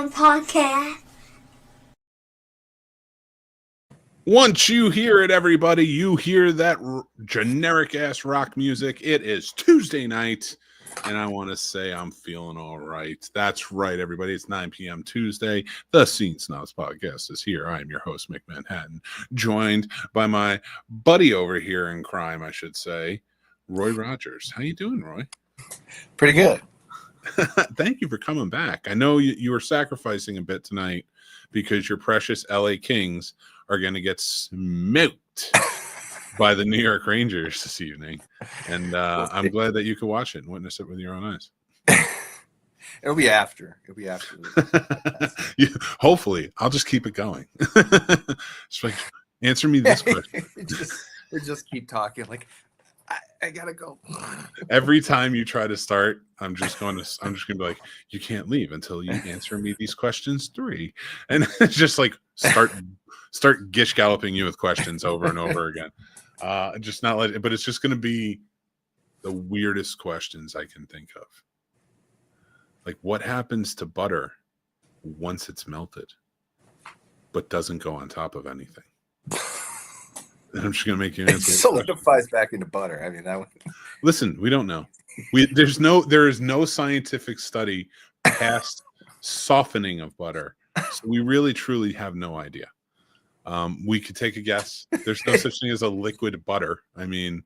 Tinseltown podcast. Once you hear it, everybody, you hear that generic-ass rock music. It is Tuesday night, and I want to say I'm feeling all right. That's right, everybody. It's 9 p.m. Tuesday. The Snobs podcast is here. I am your host, Mick Manhattan, joined by my buddy over here in crime, I should say, Roy Rogers. How you doing, Roy? Pretty good. Thank you for coming back. I know you were sacrificing a bit tonight because your precious LA Kings are going to get smoked by the New York Rangers this evening. And I'm glad that you could watch it and witness it with your own eyes. It'll be after. Hopefully. I'll just keep it going. Just like, answer me this question. just keep talking. Like, I gotta go. Every time you try to start, I'm just going to be like, you can't leave until you answer me these questions 3. And just like start gish galloping you with questions over and over again. Just not let it, but it's just going to be the weirdest questions I can think of. Like, what happens to butter once it's melted, but doesn't go on top of anything? And I'm just going to make you answer. It solidifies back into butter. I mean, that one. Listen, we don't know. There is no scientific study past softening of butter. So we really, truly have no idea. We could take a guess. There's no such thing as a liquid butter. I mean,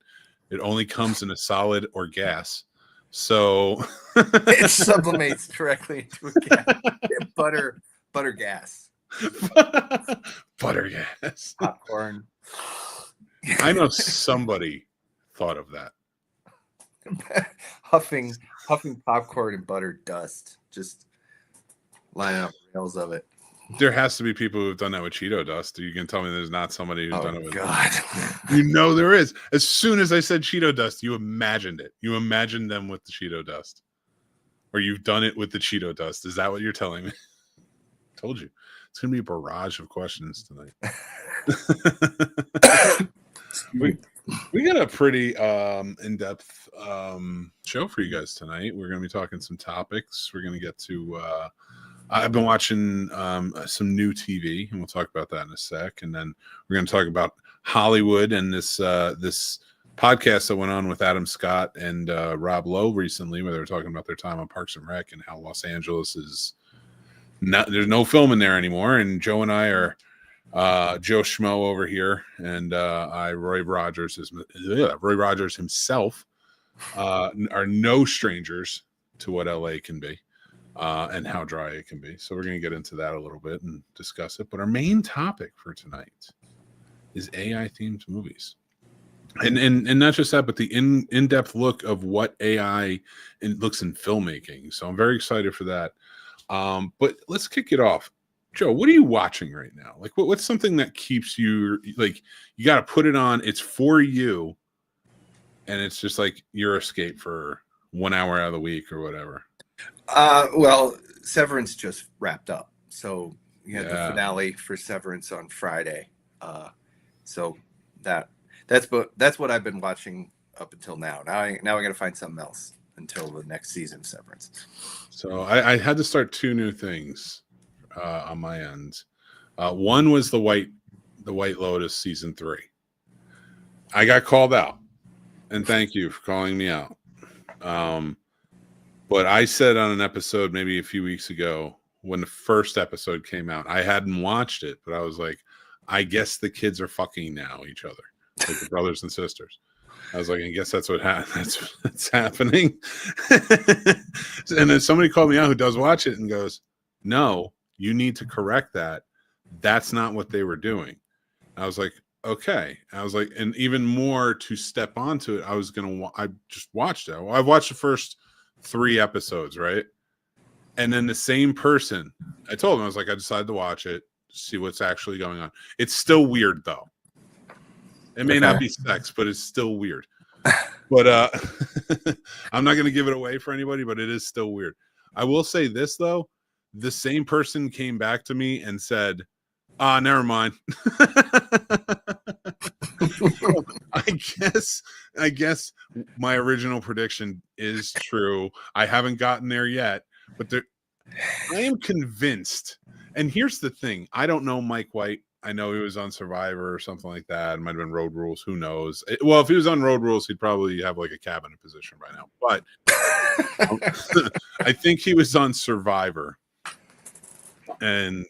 it only comes in a solid or gas. So It sublimates directly into a gas. Butter gas. Butter gas. Popcorn. I know somebody thought of that. huffing popcorn and butter dust. Just lining up rails of it. There has to be people who've done that with Cheeto dust. You can tell me there's not somebody who's done it with God. You know there is. As soon as I said Cheeto dust, you imagined it. You imagined them with the Cheeto dust. Or you've done it with the Cheeto dust. Is that what you're telling me? Told you. It's going to be a barrage of questions tonight. We got a pretty in-depth show for you guys tonight. We're going to be talking some topics. We're going to get to I've been watching some new TV, and we'll talk about that in a sec. And then we're going to talk about Hollywood and this podcast that went on with Adam Scott and Rob Lowe recently, where they were talking about their time on Parks and Rec and how Los Angeles is not, there's no film in there anymore. And Joe and I are Joe Schmo over here, and Roy Rogers himself are no strangers to what LA can be. And how dry it can be. So we're going to get into that a little bit and discuss it. But our main topic for tonight is AI-themed movies. And not just that, but the in-depth look of what AI looks in filmmaking. So I'm very excited for that. But let's kick it off. Joe, what are you watching right now? Like, what's something that keeps you, like, you got to put it on, it's for you, and it's just like your escape for 1 hour out of the week or whatever? Well, Severance just wrapped up, so we had the finale for Severance on Friday. So that's what I've been watching up until now. Now I got to find something else until the next season of Severance. So I had to start 2 new things on my end. One was the White Lotus season 3. I got called out, and thank you for calling me out. But I said on an episode maybe a few weeks ago when the first episode came out, I hadn't watched it, but I was like, I guess the kids are fucking now each other, like the brothers and sisters. I was like, I guess that's that's happening. And then somebody called me out who does watch it and goes, no, you need to correct that. That's not what they were doing. I was like, okay. I was like, and even more to step onto it, I just watched it. I watched the first 3 episodes, right? And then the same person, I told him, I was like, I decided to watch it, see what's actually going on. It's still weird, though. It may not be sex, but it's still weird. But I'm not going to give it away for anybody, but it is still weird. I will say this, though. The same person came back to me and said, never mind. I guess my original prediction is true. I haven't gotten there yet, but I am convinced. And here's the thing: I don't know Mike White. I know he was on Survivor or something like that. It might have been Road Rules. Who knows? Well, if he was on Road Rules, he'd probably have like a cabinet position by now. But I think he was on Survivor. And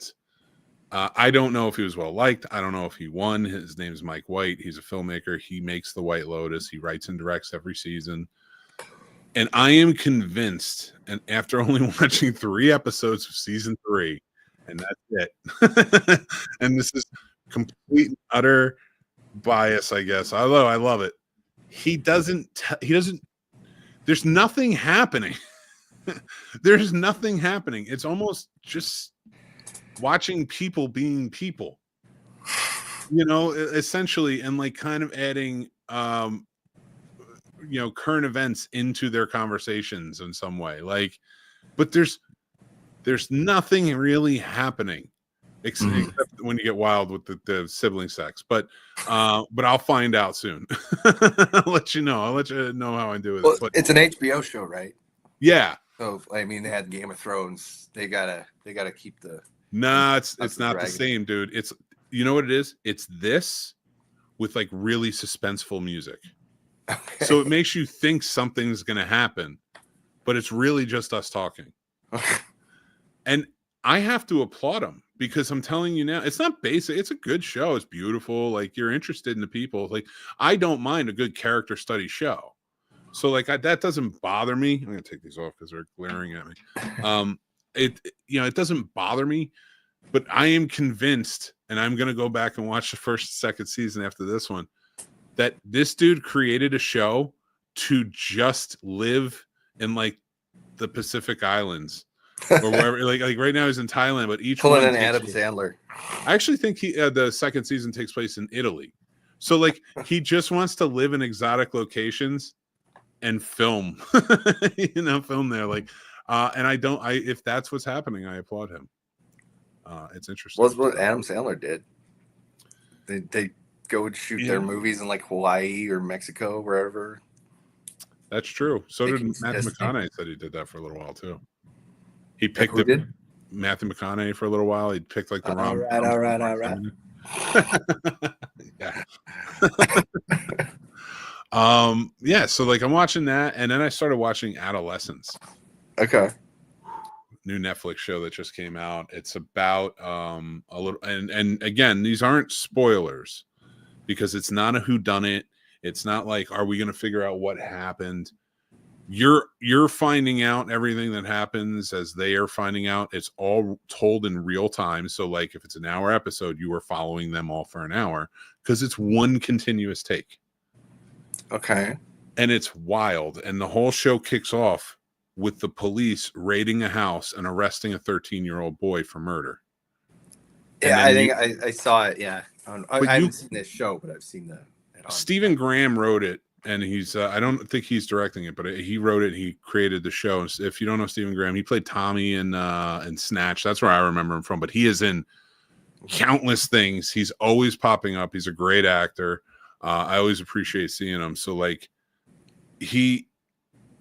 I don't know if he was well liked. I don't know if he won. His name's Mike White. He's a filmmaker. He makes The White Lotus. He writes and directs every season. And I am convinced, and after only watching 3 episodes of season 3, and that's it. And this is complete and utter bias, I guess. Although I love it. He doesn't, there's nothing happening. There's nothing happening. It's almost just watching people being people, essentially, and like kind of adding, current events into their conversations in some way. Like, but there's nothing really happening except when you get wild with the sibling sex. But I'll find out soon. I'll let you know. I'll let you know how I do with it. But it's an HBO show, right? Yeah. So I mean, they had Game of Thrones. They gotta keep the. Nah, it's not the same, dude. It's, you know what it is? It's this with like really suspenseful music. Okay. So it makes you think something's gonna happen, but it's really just us talking. And I have to applaud them, because I'm telling you now, it's not basic. It's a good show. It's beautiful. Like, you're interested in the people. Like, I don't mind a good character study show. So like that doesn't bother me. I'm gonna take these off because they're glaring at me. It doesn't bother me, but I am convinced, and I'm gonna go back and watch the first, second season after this one, that this dude created a show to just live in like the Pacific Islands or wherever. like right now he's in Thailand, but each pulling one an Adam Sandler. I actually think the second season takes place in Italy. So like he just wants to live in exotic locations and film, film there. Like, and if that's what's happening, I applaud him. It's interesting. Well, what Adam Sandler did. They go and shoot their movies in like Hawaii or Mexico, wherever. That's true. So did Matthew McConaughey. Said he did that for a little while too. He picked Matthew McConaughey for a little while. He picked like the wrong. All right. Yeah. So like I'm watching that, and then I started watching Adolescence. Okay. New Netflix show that just came out. It's about a little, and again, these aren't spoilers, because it's not a whodunit. It's not like, are we going to figure out what happened? You're finding out everything that happens as they are finding out. It's all told in real time. So like if it's an hour episode, you are following them all for an hour, because it's one continuous take. Okay. And it's wild. And the whole show kicks off with the police raiding a house and arresting a 13-year-old boy for murder. Yeah, I think I saw it. Yeah. I haven't seen this show, but I've seen the. Stephen Graham wrote it, and he's I don't think he's directing it, but he wrote it. He created the show. If you don't know Stephen Graham, he played Tommy in Snatch. That's where I remember him from. But he is in countless things. He's always popping up. He's a great actor. I always appreciate seeing him. So like he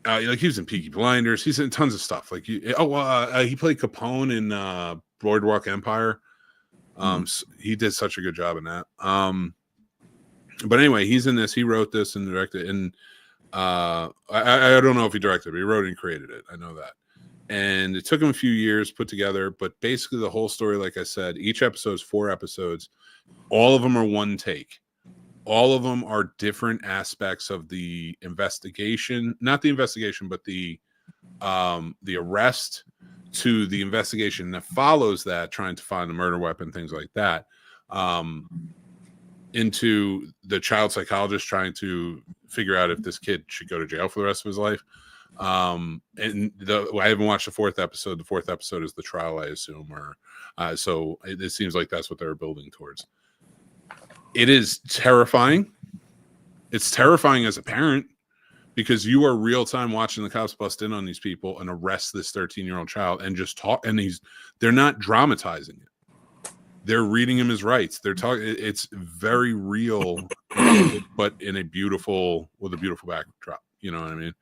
was in Peaky Blinders. He's in tons of stuff. Like he played Capone in Boardwalk Empire. So he did such a good job in that. But anyway, he's in this. He wrote this and directed it. And I don't know if he directed it, but he wrote it and created it. I know that. And it took him a few years put together. But basically the whole story, like I said, each episode is 4 episodes. All of them are one take. All of them are different aspects of the investigation. Not the investigation, but the arrest to the investigation that follows that, trying to find the murder weapon, things like that. Into the child psychologist trying to figure out if this kid should go to jail for the rest of his life. I haven't watched the 4th episode. The 4th episode is the trial, I assume, or so it seems like that's what they're building towards. It is terrifying. It's terrifying as a parent, because you are real time watching the cops bust in on these people and arrest this 13-year-old child and just talk. And they're not dramatizing it. They're reading him his rights. They're talking. It's very real, but with a beautiful backdrop. You know what I mean?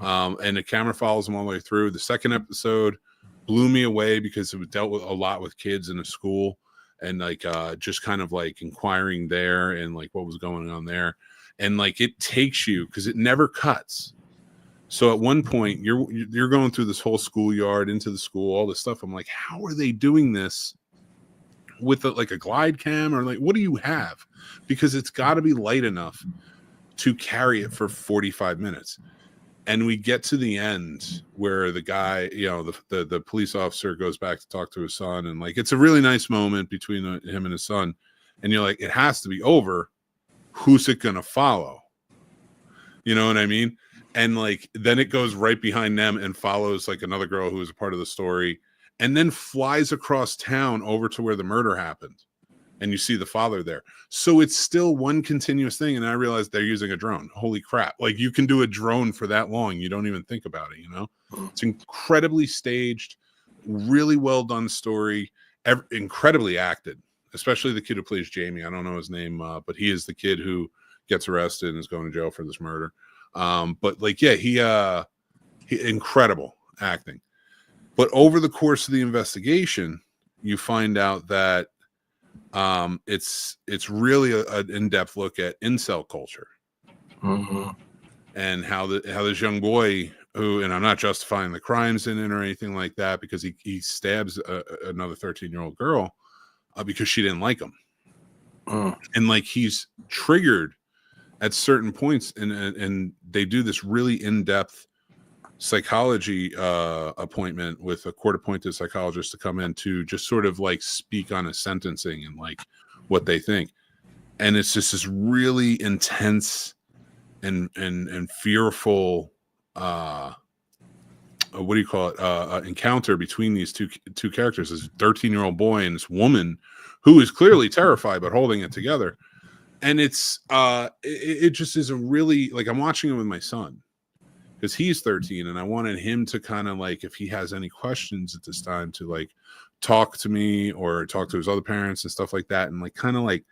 And the camera follows him all the way through. The second episode blew me away because it dealt with a lot with kids in a school, and like just kind of like inquiring there and like what was going on there, and like it takes you because it never cuts. So at one point you're going through this whole schoolyard into the school, all this stuff. I'm like, how are they doing this with like a glide cam, or like what do you have? Because it's got to be light enough to carry it for 45 minutes. And we get to the end where the guy, you know, the police officer goes back to talk to his son, and like it's a really nice moment between him and his son, and you're like, it has to be over. Who's it gonna follow? You know what I mean? And like then it goes right behind them and follows like another girl who was a part of the story, and then flies across town over to where the murder happened, and you see the father there. So it's still one continuous thing. And I realized they're using a drone. Holy crap. Like you can do a drone for that long. You don't even think about it, you know? It's incredibly staged, really well done story, incredibly acted, especially the kid who plays Jamie. I don't know his name, but he is the kid who gets arrested and is going to jail for this murder. But like, yeah, he incredible acting. But over the course of the investigation, you find out that it's really an in-depth look at incel culture, and how this young boy who, and I'm not justifying the crimes in it or anything like that, because he stabs another 13-year-old girl because she didn't like him, and like he's triggered at certain points, and they do this really in-depth psychology appointment with a court-appointed psychologist to come in to just sort of like speak on his sentencing and like what they think. And it's just this really intense and fearful what do you call it, encounter between these two characters, this 13-year-old boy and this woman who is clearly terrified but holding it together. And it's it just is a really, like, I'm watching it with my son because he's 13, and I wanted him to kind of like, if he has any questions at this time, to like talk to me or talk to his other parents and stuff like that, and like kind of like,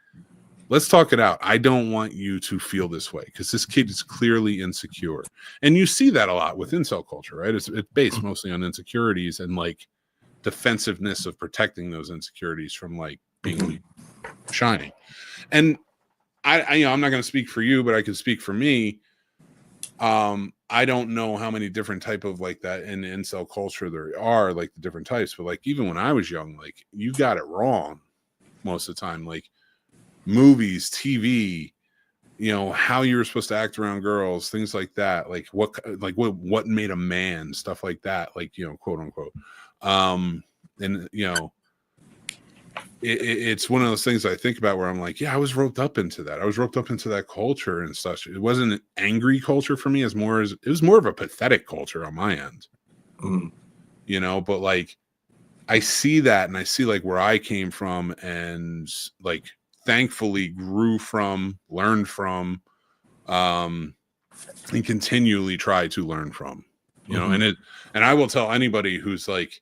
let's talk it out. I don't want you to feel this way, because this kid is clearly insecure, and you see that a lot with incel culture, right? It's based mostly on insecurities and like defensiveness of protecting those insecurities from like being shining. And I you know, I'm not going to speak for you, but I can speak for me. I don't know how many different type of like that in incel culture there are, like the different types, but like even when I was young, like you got it wrong most of the time, like movies, TV, you know, how you were supposed to act around girls, things like that, like what made a man, stuff like that, like, you know, quote unquote. And you know, it's one of those things I think about where I'm like, yeah, I was roped up into that. I was roped up into that culture and stuff. It wasn't an angry culture for me, it was more of a pathetic culture on my end. You know, but like I see that, and I see like where I came from, and like thankfully grew from, learned from, and continually try to learn from, you know. And I will tell anybody who's like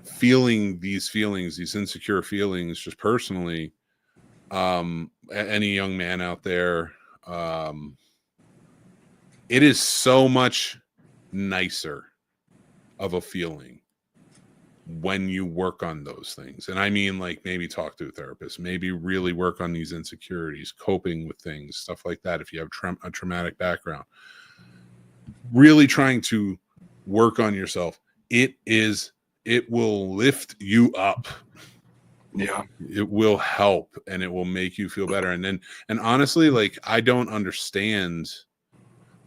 feeling these insecure feelings, just personally, any young man out there, it is so much nicer of a feeling when you work on those things. And I mean, like, maybe talk to a therapist, maybe really work on these insecurities, coping with things, stuff like that. If you have a traumatic background, really trying to work on yourself, it will lift you up. Yeah, it will help, and it will make you feel better. And honestly, like, I don't understand.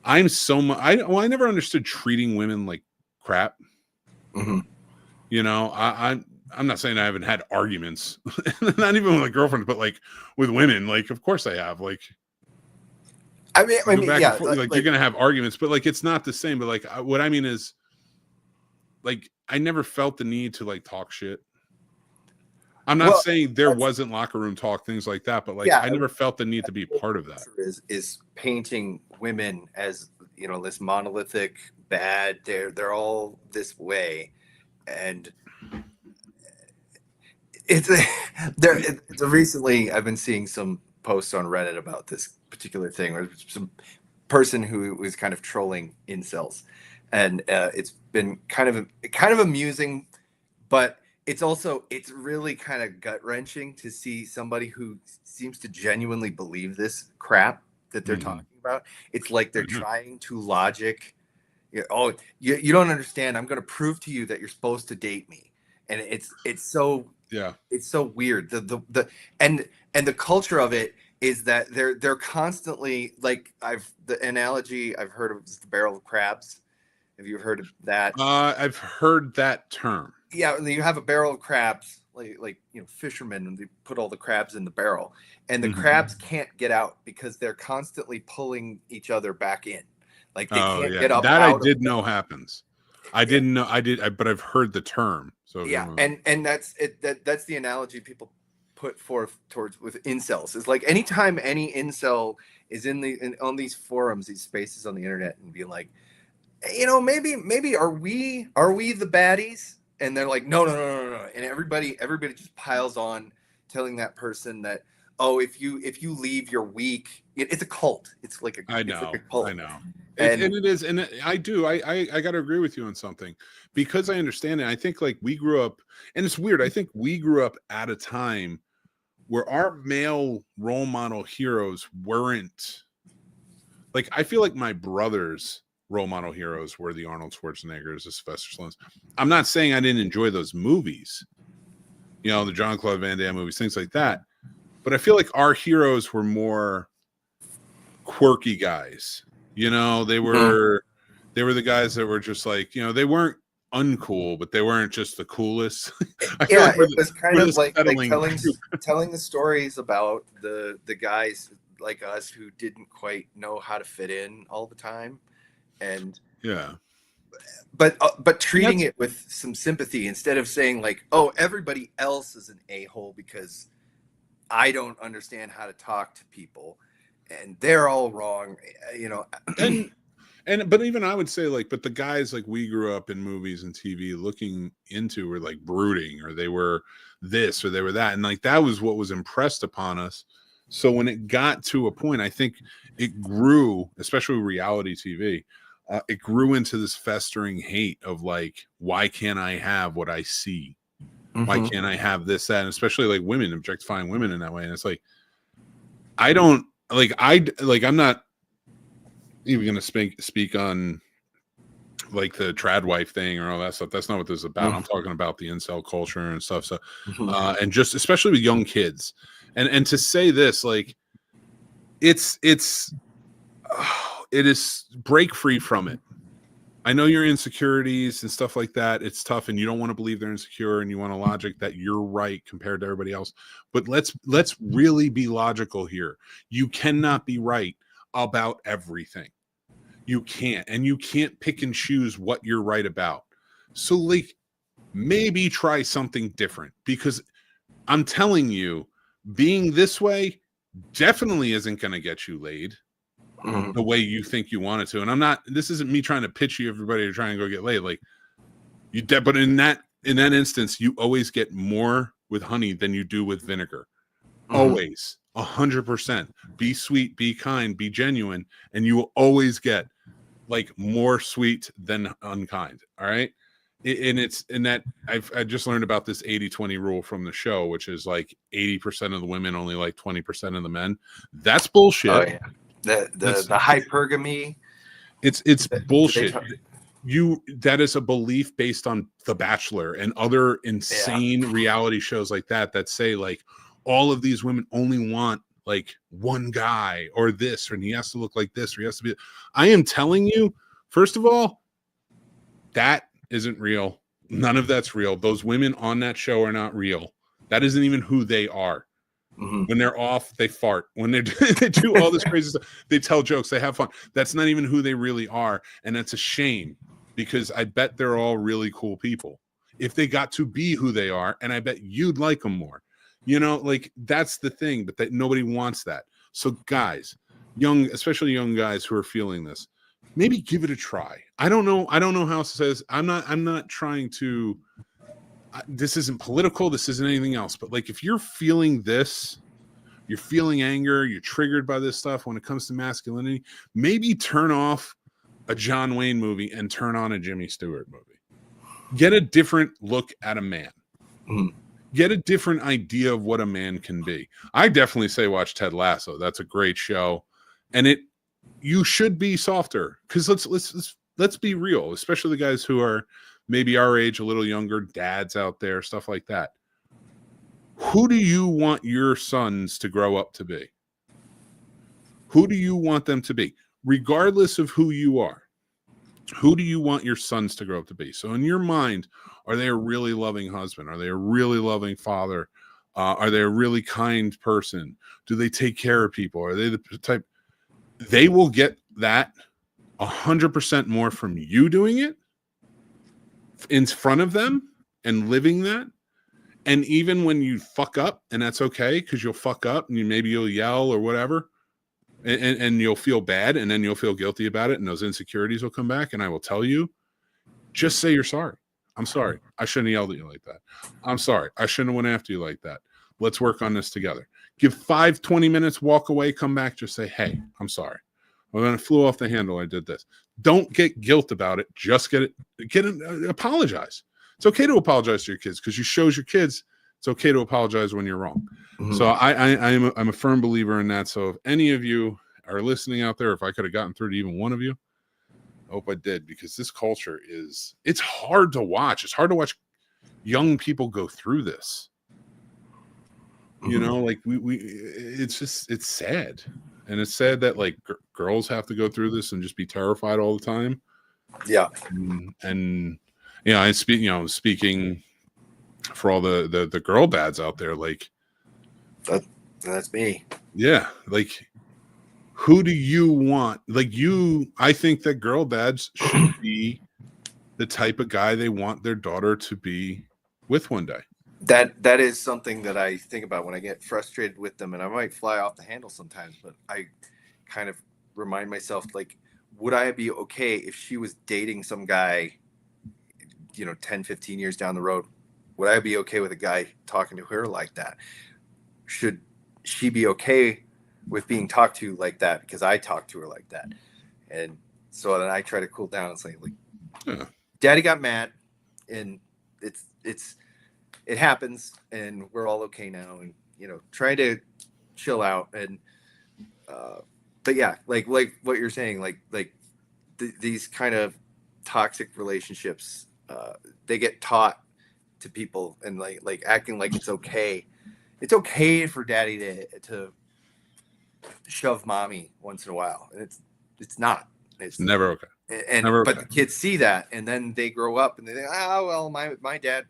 I never understood treating women like crap. You know, I'm not saying I haven't had arguments, not even with my girlfriend, but like with women, like, of course I have. Like, I mean, yeah, like you're gonna have arguments, but like it's not the same. But like what I mean is, like, I never felt the need to like talk shit. I'm not saying there wasn't locker room talk, things like that, but like, yeah, I never felt the need to be part of that. Is painting women as, you know, this monolithic bad. They're all this way, and recently I've been seeing some posts on Reddit about this particular thing, or some person who was kind of trolling incels, and it's been kind of amusing but it's really kind of gut wrenching to see somebody who seems to genuinely believe this crap that they're talking about. It's like they're trying to logic. You don't understand. I'm going to prove to you that you're supposed to date me, and it's so weird. And the culture of it is that they're constantly like the analogy I've heard of is the barrel of crabs. Have you heard of that? I've heard that term. Yeah, you have a barrel of crabs, like fishermen, and they put all the crabs in the barrel, and the crabs can't get out because they're constantly pulling each other back in. Like they can't get up. That I did know happens. I didn't know. But I've heard the term. So yeah, and that's it. That's the analogy people put forth towards with incels. Is like anytime any incel is on these forums, these spaces on the internet, and being like, maybe are we the baddies? And they're like, no. And everybody just piles on, telling that person that, oh, if you leave, you're weak. It's a cult. It's like a cult. I know. And it is, and I do. I got to agree with you on something, because I understand it. I think like we grew up, and it's weird. I think we grew up at a time where our male role model heroes weren't like. I feel like my brothers' role model heroes were the Arnold Schwarzeneggers, the Sylvester Stallones. I'm not saying I didn't enjoy those movies, the Jean-Claude Van Damme movies, things like that. But I feel like our heroes were more quirky guys. They were the guys that were just like, they weren't uncool, but they weren't just the coolest. It was kind of like telling the stories about the guys like us who didn't quite know how to fit in all the time. And but treating it with some sympathy instead of saying like, oh, everybody else is an a-hole because I don't understand how to talk to people and they're all wrong, but even I would say like, but the guys like we grew up in movies and TV looking into were like brooding, or they were this or they were that, and like that was what was impressed upon us. So when it got to a point, I think it grew, especially reality TV. It grew into this festering hate of like, why can't I have what I see? Why can't I have this, that? And especially like women, objectifying women in that way. And it's like, I'm not even going to speak on like the trad wife thing or all that stuff. That's not what this is about. I'm talking about the incel culture and stuff. So, and just especially with young kids, and to say this, like, it is break free from it. I know your insecurities and stuff like that. It's tough, and you don't want to believe they're insecure, and you want a logic that you're right compared to everybody else. But let's really be logical here. You cannot be right about everything. You can't, and you can't pick and choose what you're right about. So, like, maybe try something different, because I'm telling you, being this way definitely isn't going to get you laid the way you think you want it to. And this isn't me trying to pitch you everybody to try and go get laid. Like but in that instance, you always get more with honey than you do with vinegar. Always. 100%. Be sweet, be kind, be genuine, and you will always get like more sweet than unkind. All right. And it's in that I just learned about this 80-20 rule from the show, which is like 80% of the women only like 20% of the men. That's bullshit. Oh, yeah. The hypergamy. It's bullshit. That is a belief based on The Bachelor and other insane reality shows like that say like all of these women only want like one guy or this, or he has to look like this, or he has to be. I am telling you, first of all, that isn't real. None of that's real. Those women on that show are not real. That isn't even who they are. When they're off, they fart. When they do all this crazy stuff, they tell jokes, they have fun. That's not even who they really are. And that's a shame, because I bet they're all really cool people if they got to be who they are. And I bet you'd like them more. Like that's the thing, but that nobody wants that. So guys, especially young guys who are feeling this, maybe give it a try. I don't know how it says. I'm not trying to. This isn't political. This isn't anything else. But like, if you're feeling this, you're feeling anger, you're triggered by this stuff when it comes to masculinity, maybe turn off a John Wayne movie and turn on a Jimmy Stewart movie. Get a different look at a man. Mm-hmm. Get a different idea of what a man can be. I definitely say watch Ted Lasso. That's a great show, and you should be softer, because let's be real, especially the guys who are maybe our age, a little younger, dads out there, stuff like that. Who do you want your sons to grow up to be? Who do you want them to be? Regardless of who you are, who do you want your sons to grow up to be? So in your mind, are they a really loving husband? Are they a really loving father? Are they a really kind person? Do they take care of people? Are they the type? They will get that 100% more from you doing it in front of them and living that. And even when you fuck up, and that's okay, because you'll fuck up and maybe you'll yell or whatever, and you'll feel bad, and then you'll feel guilty about it, and those insecurities will come back. And I will tell you, just say you're sorry. I'm sorry. I shouldn't have yelled at you like that. I'm sorry. I shouldn't have went after you like that. Let's work on this together. Give 5-20 minutes, walk away, come back, just say, hey, I'm sorry. When I flew off the handle, I did this. Don't get guilt about it. Just apologize. It's okay to apologize to your kids, because you shows your kids it's okay to apologize when you're wrong. Mm-hmm. So I'm a firm believer in that. So if any of you are listening out there, if I could have gotten through to even one of you, I hope I did, because this culture it's hard to watch. It's hard to watch young people go through this. Mm-hmm. You know, like it's sad. And it's sad that like girls have to go through this and just be terrified all the time. Yeah. And speaking for all the girl dads out there, like that's me. Yeah. Like, who do you want? Like I think that girl dads should be the type of guy they want their daughter to be with one day. That is something that I think about when I get frustrated with them, and I might fly off the handle sometimes, but I kind of remind myself, like, would I be okay if she was dating some guy, 10, 15 years down the road? Would I be okay with a guy talking to her like that? Should she be okay with being talked to like that because I talk to her like that? And so then I try to cool down and say, like, Daddy got mad, and it happens, and we're all okay now, and try to chill out. And but yeah, like what you're saying, like these kind of toxic relationships, they get taught to people, and like acting like it's okay for daddy to shove mommy once in a while, and it's not. It's never okay. But the kids see that, and then they grow up and they think, oh well, my dad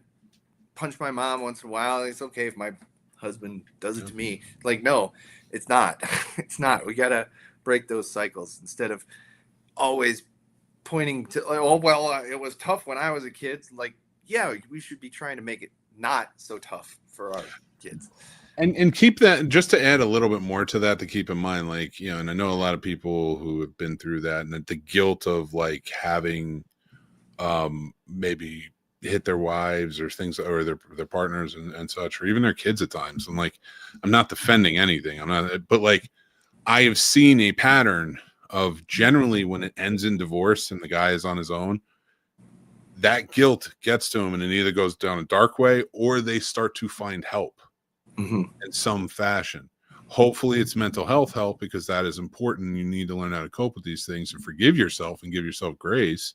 punched my mom once in a while. It's okay if my husband does it to me. Like, no, it's not. It's not. We gotta break those cycles instead of always pointing to, like, oh well, it was tough when I was a kid. Like, yeah, we should be trying to make it not so tough for our kids. And keep that, just to add a little bit more to that, to keep in mind, like, and I know a lot of people who have been through that, and the guilt of like having maybe hit their wives or things, or their partners and such, or even their kids at times. And like, I'm not defending anything. I'm not, but like, I have seen a pattern of generally when it ends in divorce and the guy is on his own, that guilt gets to him, and it either goes down a dark way or they start to find help. Mm-hmm. In some fashion. Hopefully it's mental health help, because that is important. You need to learn how to cope with these things and forgive yourself and give yourself grace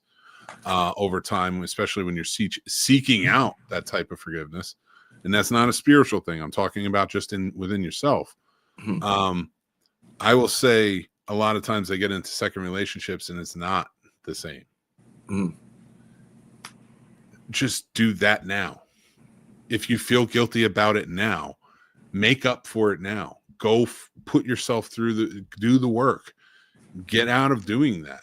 over time, especially when you're seeking out that type of forgiveness. And that's not a spiritual thing. I'm talking about just within yourself. Mm-hmm. I will say a lot of times they get into second relationships and it's not the same. Mm. Just do that now. If you feel guilty about it now, make up for it now. Go put yourself through do the work. Get out of doing that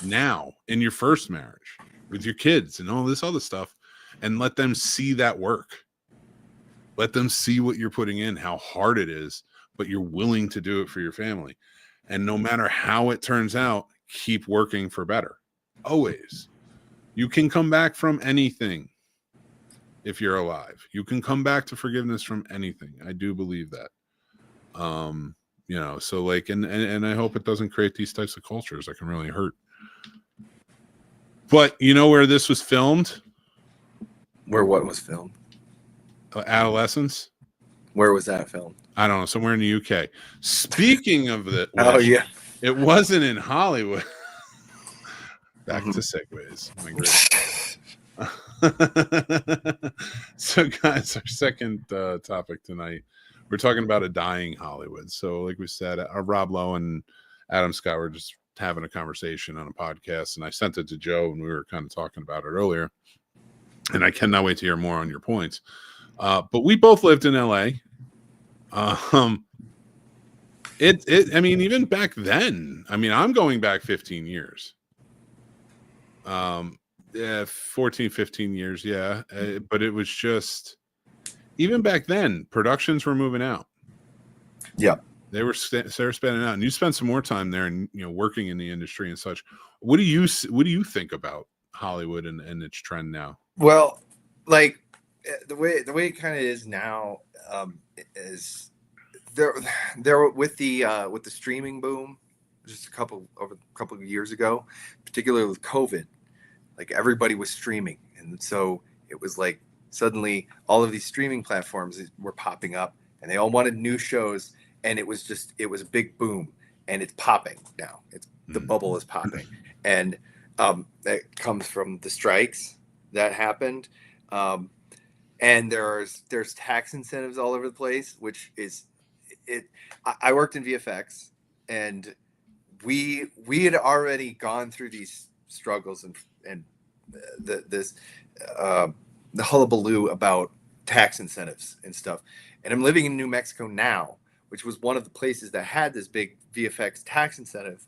now in your first marriage with your kids and all this other stuff, and let them see that work. Let them see what you're putting in, how hard it is, but you're willing to do it for your family. And no matter how it turns out, keep working for better. Always. You can come back from anything. If you're alive, you can come back to forgiveness from anything. I do believe that. So like, and I hope it doesn't create these types of cultures that can really hurt. But you know where this was filmed? Where what was filmed? Adolescence. Where was that filmed? I don't know, somewhere in the UK. Speaking of the Oh yeah, it wasn't in Hollywood. Back to segues. My great. So, guys, our second topic tonight, we're talking about a dying Hollywood. So, like we said, Rob Lowe and Adam Scott were just having a conversation on a podcast, and I sent it to Joe, and we were kind of talking about it earlier. And I cannot wait to hear more on your points. But we both lived in LA. I mean, even back then, I mean, I'm going back 15 years. 14, 15 years. Yeah. But it was just, even back then, productions were moving out. Yeah. They were spending out, and you spent some more time there and, working in the industry and such. What do you think about Hollywood and its trend now? Well, like the way it kind of is now, is there with the streaming boom just a couple of years ago, particularly with COVID, like everybody was streaming, and so it was like suddenly all of these streaming platforms were popping up, and they all wanted new shows, and it was a big boom, and it's popping now. The bubble is popping, and that comes from the strikes that happened. And there's tax incentives all over the place, which is it. I worked in VFX, and we had already gone through these struggles and the hullabaloo about tax incentives and stuff. And I'm living in New Mexico now, which was one of the places that had this big VFX tax incentive.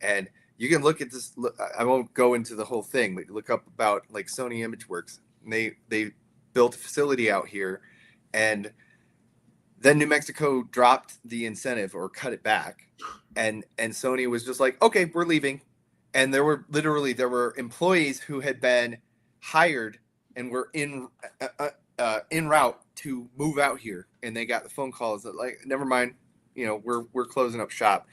And you can look at this. I won't go into the whole thing, but look up about like Sony ImageWorks. And they built a facility out here, and then New Mexico dropped the incentive or cut it back, and Sony was just like, okay, we're leaving. And there were employees who had been hired and were in route to move out here, and they got the phone calls that like, never mind, we're closing up shop.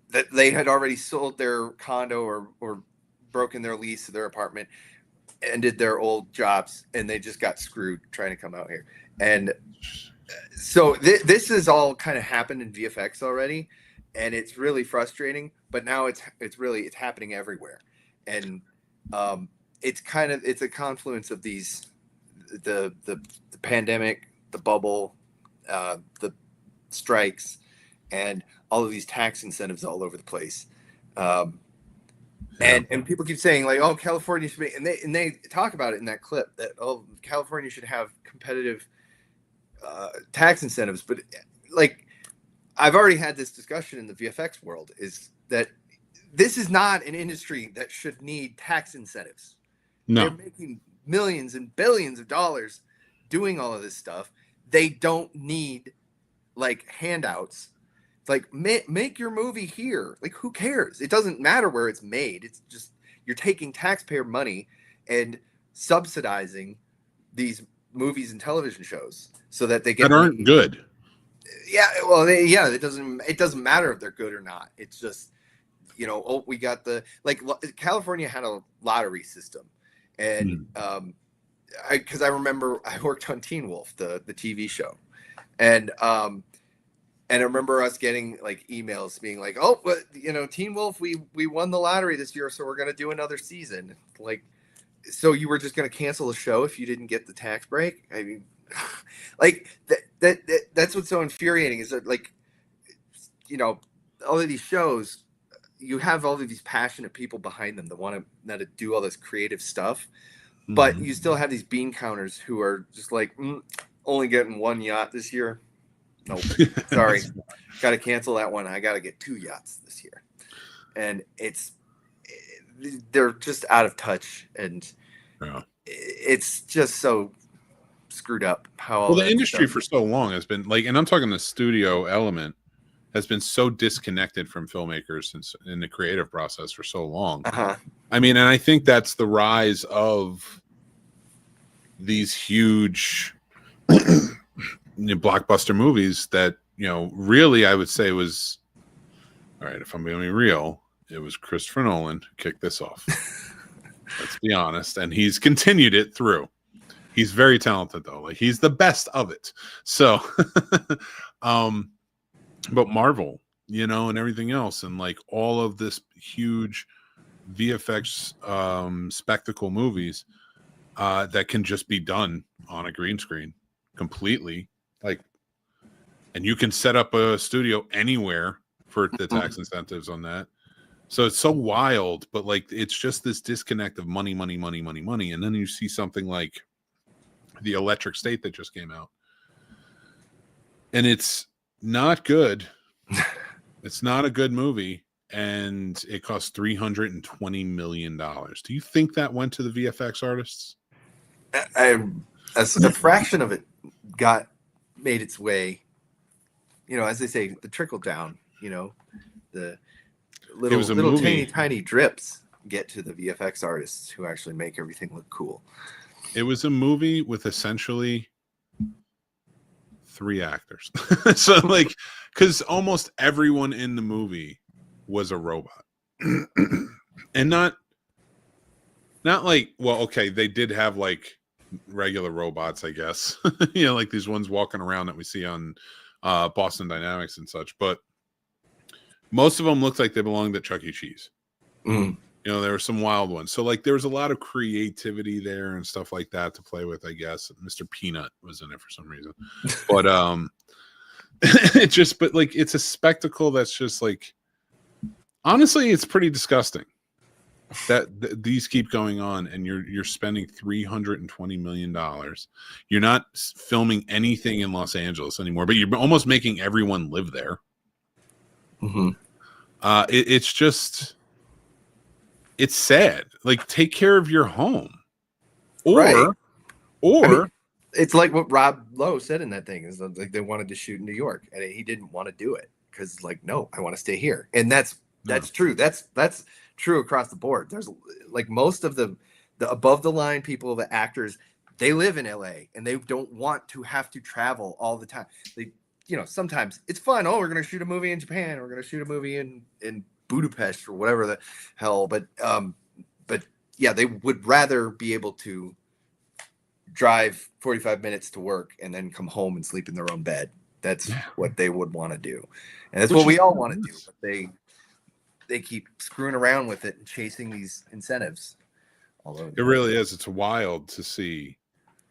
That they had already sold their condo or broken their lease of their apartment, ended their old jobs, and they just got screwed trying to come out here. And so this has all kind of happened in VFX already, and it's really frustrating. But now it's happening everywhere, and it's a confluence of these the pandemic, the bubble, the strikes, and all of these tax incentives all over the place. And people keep saying like, oh, California should be, and they talk about it in that clip that, oh, California should have competitive tax incentives. But like, I've already had this discussion in the VFX world, is that this is not an industry that should need tax incentives. No. They're making millions and billions of dollars doing all of this stuff. They don't need like handouts. Like, make your movie here. Like, who cares? It doesn't matter where it's made. It's just, you're taking taxpayer money and subsidizing these movies and television shows so that they get that aren't good. Yeah, well, it doesn't matter if they're good or not. It's just, we got California had a lottery system, and because I remember I worked on Teen Wolf, the TV show, and I remember us getting like emails being like, oh, but Teen Wolf, we won the lottery this year, so we're going to do another season. Like, so you were just going to cancel the show if you didn't get the tax break? I mean, like that's what's so infuriating, is that like, all of these shows, you have all of these passionate people behind them that want to do all this creative stuff, but you still have these bean counters who are just like, only getting one yacht this year. Nope. Sorry. Got to cancel that one. I got to get 2 yachts this year. And they're just out of touch. And it's just so screwed up how the industry for so long has been like, and I'm talking the studio element, has been so disconnected from filmmakers in the creative process for so long. I mean, and I think that's the rise of these huge blockbuster movies that, really I would say was, all right, if I'm being real, it was Christopher Nolan who kicked this off. Let's be honest. And he's continued it through. He's very talented though. Like he's the best of it. So, but Marvel, you know, and everything else, and like all of this huge VFX spectacle movies that can just be done on a green screen completely, like, and you can set up a studio anywhere for the tax incentives on that. So it's so wild, but like it's just this disconnect of money, money, money, money, money, and then you see something like The Electric State that just came out, and it's not good. It's not a good movie, and it cost $320 million. Do you think that went to the VFX artists? A fraction of it made its way. You know, as they say, the trickle down. You know, the little tiny drips get to the VFX artists who actually make everything look cool. It was a movie with essentially 3 actors. So like, because almost everyone in the movie was a robot. And not like, well, okay, they did have like regular robots, I guess. You know, like these ones walking around that we see on Boston Dynamics and such, but most of them looked like they belonged at Chuck E. Cheese. You know, there were some wild ones. So like there was a lot of creativity there and stuff like that to play with, I guess. Mr. Peanut was in it for some reason. But it just, but like it's a spectacle that's just like, honestly, it's pretty disgusting that these keep going on, and you're spending $320 million. You're not filming anything in Los Angeles anymore, but you're almost making everyone live there. It's just, it's sad. Like, take care of your home, or right. I mean, it's like what Rob Lowe said in that thing is like they wanted to shoot in New York and he didn't want to do it because like, no, I want to stay here. And that's true. That's true across the board. There's like most of the above the line people, the actors, they live in LA and they don't want to have to travel all the time. They, you know, sometimes it's fun. Oh, we're going to shoot a movie in Japan. We're going to shoot a movie in Budapest or whatever the hell. But yeah, they would rather be able to drive 45 minutes to work and then come home and sleep in their own bed. That's what they would want to do. And that's what we all want to do. But they keep screwing around with it and chasing these incentives. It really is. It's wild to see.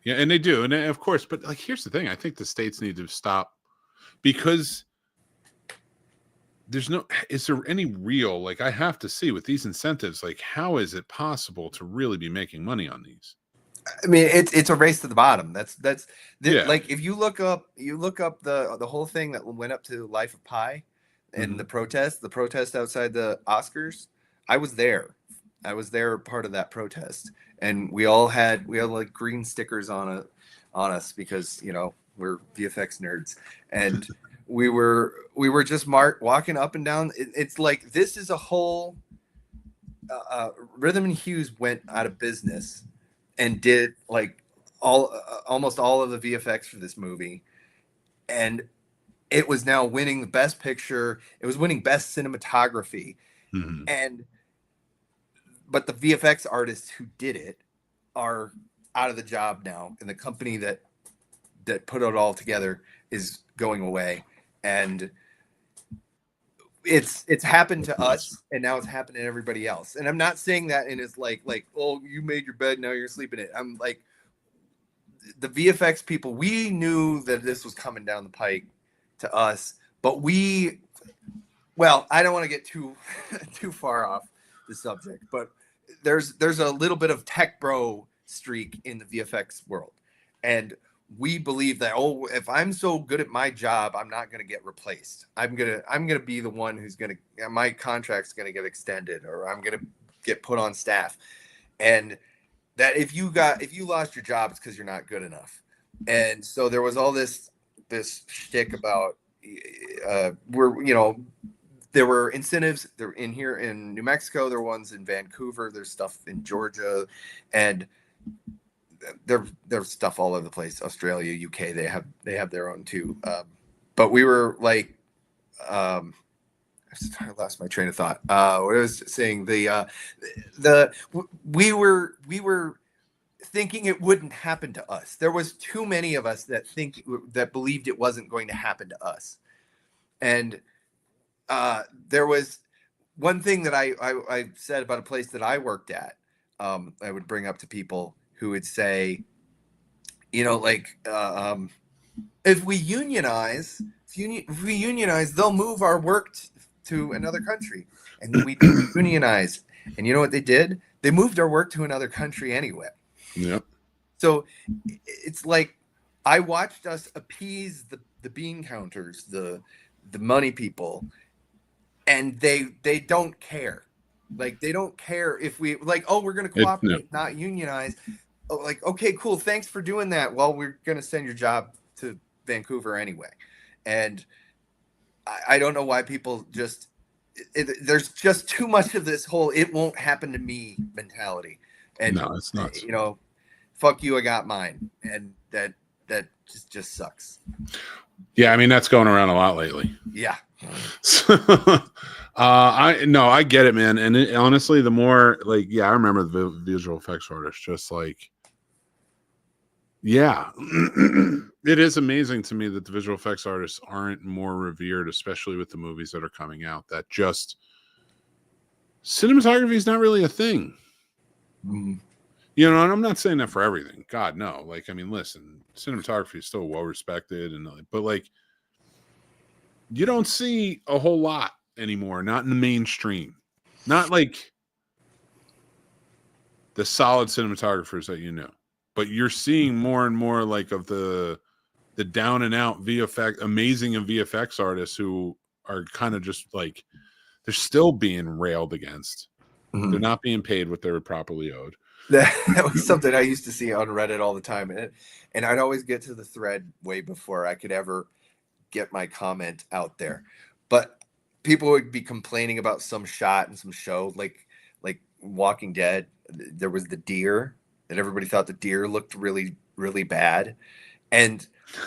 Yeah, and they do. And of course, but like, here's the thing. I think the states need to stop, because is there any real, like, I have to see with these incentives, like, how is it possible to really be making money on these? I mean, it's a race to the bottom. Like if you look up the whole thing that went up to Life of Pi and the protest outside the Oscars. I was there part of that protest, and we had like green stickers on us because, you know, we're VFX nerds, and we were just walking up and down. It's like, this is a whole Rhythm and Hues went out of business and did like almost all of the VFX for this movie, and it was now winning the best picture. It was winning best cinematography, but the VFX artists who did it are out of the job now, and the company that put it all together is going away, and it's happened to us, and now it's happening to everybody else. And I'm not saying that, and it's like, oh, you made your bed, now you're sleeping in it. I'm like, the VFX people, we knew that this was coming down the pike to us, but I don't want to get too far off the subject, but there's a little bit of tech bro streak in the VFX world, and we believe that, oh, if I'm so good at my job, I'm not going to get replaced. I'm going to be the one who's going to, my contract's going to get extended, or I'm going to get put on staff. And that if you lost your job, it's because you're not good enough. And so there was all this shtick about, there were incentives. They're in here in New Mexico. There are ones in Vancouver. There's stuff in Georgia, and there's stuff all over the place. Australia, UK, they have their own too. But we were like, I lost my train of thought. What I was saying, we were thinking it wouldn't happen to us. There was too many of us that believed it wasn't going to happen to us. And there was one thing that I said about a place that I worked at. I would bring up to people who would say, like, if we unionize, they'll move our work to another country. And then we unionize. And you know what they did? They moved our work to another country anyway. Yep. So it's like I watched us appease the bean counters, the money people, and they don't care. Like, they don't care if we like, oh, we're going to cooperate, not unionize. Oh, like, okay, cool. Thanks for doing that. Well, we're going to send your job to Vancouver anyway. And I don't know why people just, there's just too much of this whole "it won't happen to me" mentality. And no, it's not. Fuck you, I got mine. And that just sucks. Yeah, I mean, that's going around a lot lately. Yeah. I get it, man. And honestly, the more like, I remember the visual effects artists, just like, it is amazing to me that the visual effects artists aren't more revered, especially with the movies that are coming out, that just cinematography is not really a thing. Mm-hmm. And I'm not saying that for everything. God, no. Like, I mean, listen, cinematography is still well respected, but like, you don't see a whole lot anymore, not in the mainstream, not like the solid cinematographers that but you're seeing more and more like of the down and out amazing VFX artists who are kind of just like, they're still being railed against. Mm-hmm. They're not being paid what they were properly owed. That was something I used to see on Reddit all the time, and I'd always get to the thread way before I could ever get my comment out there. But people would be complaining about some shot and some show, like Walking Dead. There was the deer, and everybody thought the deer looked really, really bad,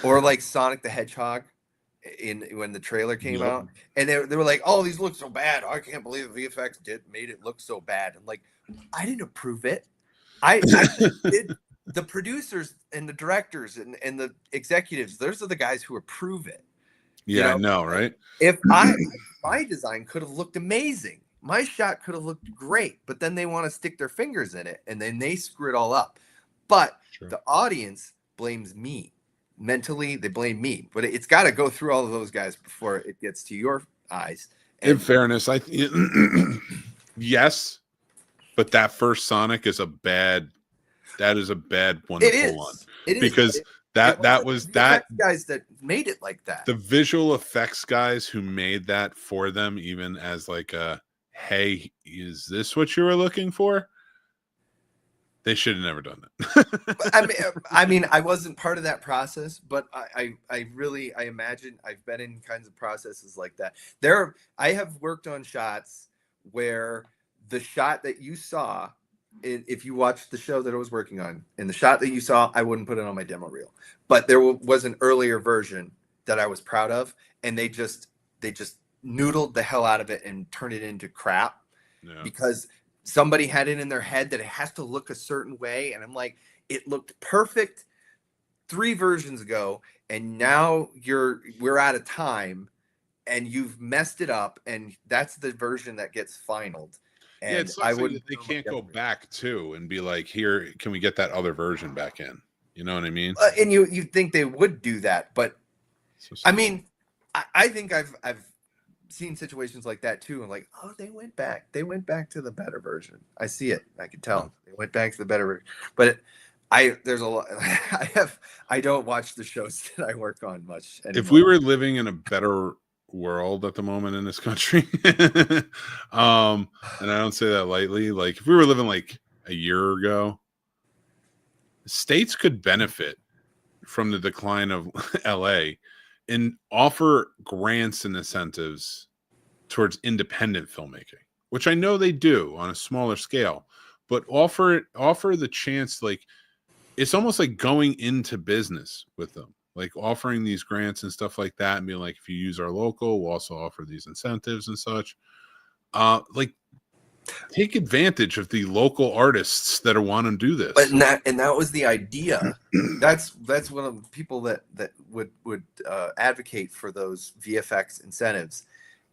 or like Sonic the Hedgehog when the trailer came out, and they were like, "Oh, these look so bad. I can't believe the VFX made it look so bad." And like, I didn't approve it. I did. The producers and the directors and the executives, those are the guys who approve it. Yeah, I know, right? If my design could have looked amazing, my shot could have looked great, but then they want to stick their fingers in it, and then they screw it all up. But the audience blames me. Mentally, they blame me. But it's got to go through all of those guys before it gets to your eyes. In fairness, yes. But that first Sonic is a bad one to pull on. It because is. that was that guys that made it like that. The visual effects guys who made that for them, even as like a, hey, is this what you were looking for? They should have never done that. I mean, I wasn't part of that process, but I imagine I've been in kinds of processes like that. I have worked on shots where the shot that you saw, if you watched the show that I was working on, and the shot that you saw, I wouldn't put it on my demo reel. But there was an earlier version that I was proud of, and they just noodled the hell out of it and turned it into crap because somebody had it in their head that it has to look a certain way. And I'm like, it looked perfect 3 versions ago, and now we're out of time, and you've messed it up, and that's the version that gets finaled. And I would. They can't go back to and be like, "Here, can we get that other version back in?" You know what I mean? And you think they would do that, but I mean, I think I've seen situations like that too. And like, oh, they went back to the better version. I see it. I can tell they went back to the better version. But there's a lot. I don't watch the shows that I work on much anymore. If we were living in a better world at the moment in this country, and I don't say that lightly, like if we were living like a year ago, states could benefit from the decline of LA and offer grants and incentives towards independent filmmaking, which I know they do on a smaller scale, but offer the chance. Like, it's almost like going into business with them, like offering these grants and stuff like that, and being like, if you use our local, we'll also offer these incentives and such. Like, take advantage of the local artists that are wanting to do this. But that was the idea. That's one of the people that would advocate for those VFX incentives,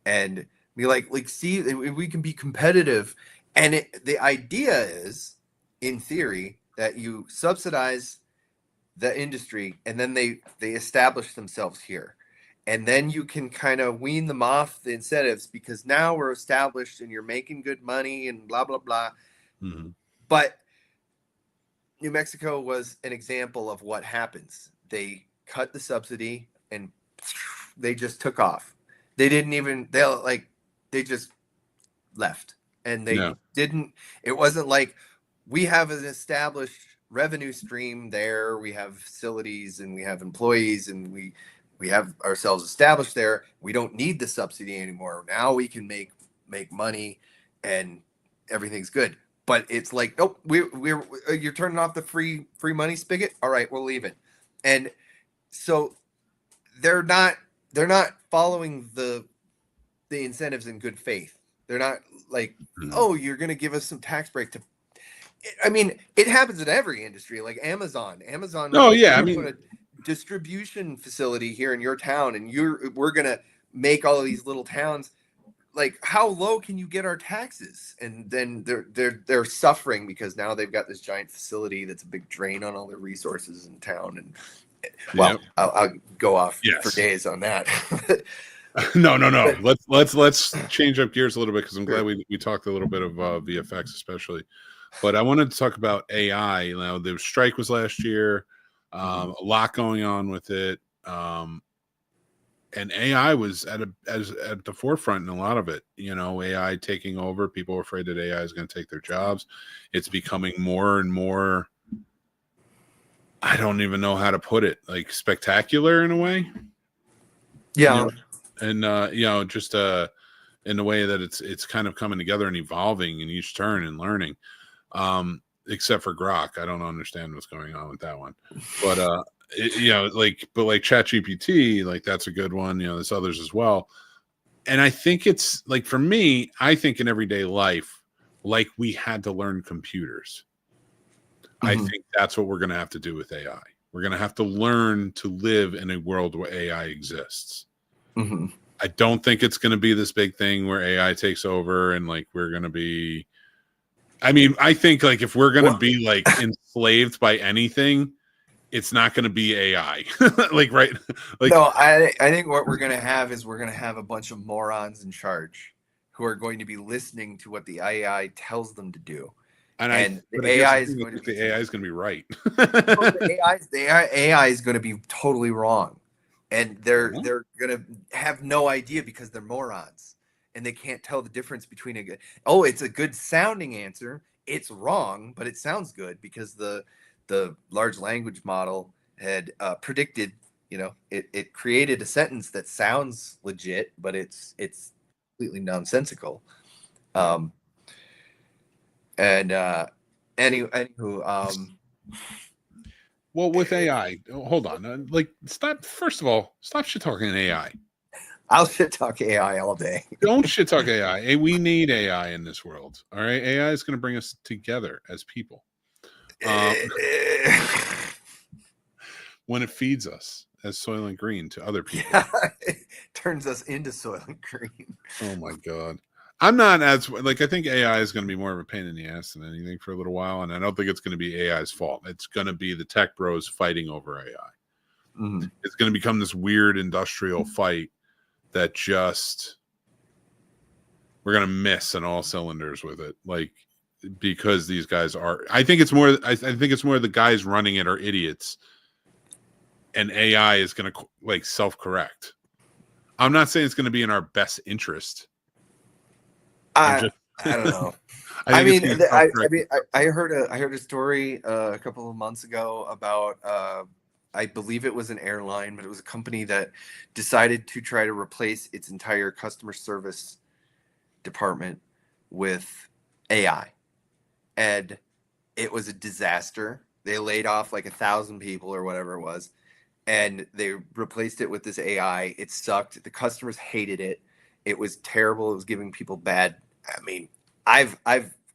and be like see, we can be competitive. And the idea is, in theory, that you subsidize the industry, and then they establish themselves here, and then you can kind of wean them off the incentives, because now we're established and you're making good money and blah blah blah. Mm-hmm. But New Mexico was an example of what happens. They cut the subsidy and they just took off. They didn't even, they just left. And they didn't, it wasn't like, we have an established revenue stream there. We have facilities and we have employees and we have ourselves established there. We don't need the subsidy anymore. Now we can make money and everything's good. But it's like, nope, you're turning off the free money spigot. All right, we'll leave it. And so they're not following the incentives in good faith. They're not like, oh, you're going to give us some tax break to. I mean, it happens in every industry, like Amazon. Oh yeah, I mean, put a distribution facility here in your town, and we're going to make all of these little towns. Like, how low can you get our taxes? And then they're suffering because now they've got this giant facility that's a big drain on all their resources in town. And well, I'll go off for days on that. No. Let's change up gears a little bit, because I'm glad we talked a little bit of VFX especially. But I wanted to talk about AI. You know, the strike was last year. A lot going on with it. And AI was at the forefront in a lot of it. You know, AI taking over. People are afraid that AI is going to take their jobs. It's becoming more and more, I don't even know how to put it, like spectacular in a way. Yeah. You know? And you know, just in the way that it's kind of coming together and evolving in each turn and learning. Except for Grok. I don't understand what's going on with that one. But you know, like ChatGPT, like that's a good one. You know, there's others as well. And I think it's like, for me, I think in everyday life, like we had to learn computers. I think that's what we're going to have to do with AI. We're going to have to learn to live in a world where AI exists. I don't think it's going to be this big thing where AI takes over and like we're going to be. I mean, I think like if we're going to be like enslaved by anything, it's not going to be AI. Like, right? Like, no, I think what we're going to have is we're going to have a bunch of morons in charge who are going to be listening to what the AI tells them to do. And the AI is going to be right. the AI is going to be totally wrong. And they're going to have no idea because they're morons. And they can't tell the difference between it's a good sounding answer. It's wrong, but it sounds good because the large language model had predicted, you know, it created a sentence that sounds legit, but it's completely nonsensical. Anywho, well, with AI, hold on. First of all, stop shit talking AI. I'll shit talk AI all day. Don't shit talk AI. Hey, we need AI in this world. All right. AI is going to bring us together as people. When it feeds us as Soylent Green to other people. Yeah, it turns us into Soylent Green. Oh my God. I'm not as like, I think AI is going to be more of a pain in the ass than anything for a little while. And I don't think it's going to be AI's fault. It's going to be the tech bros fighting over AI. It's going to become this weird industrial fight that just we're going to miss on all cylinders with it. Like, because these guys are, I think it's more the guys running it are idiots, and AI is going to like self-correct. I'm not saying it's going to be in our best interest. I don't know. I heard a story a couple of months ago about I believe it was an airline, but it was a company that decided to try to replace its entire customer service department with AI. And it was a disaster. They laid off like 1,000 people or whatever it was. And they replaced it with this AI. It sucked. The customers hated it. It was terrible. It was giving people bad. I mean, I've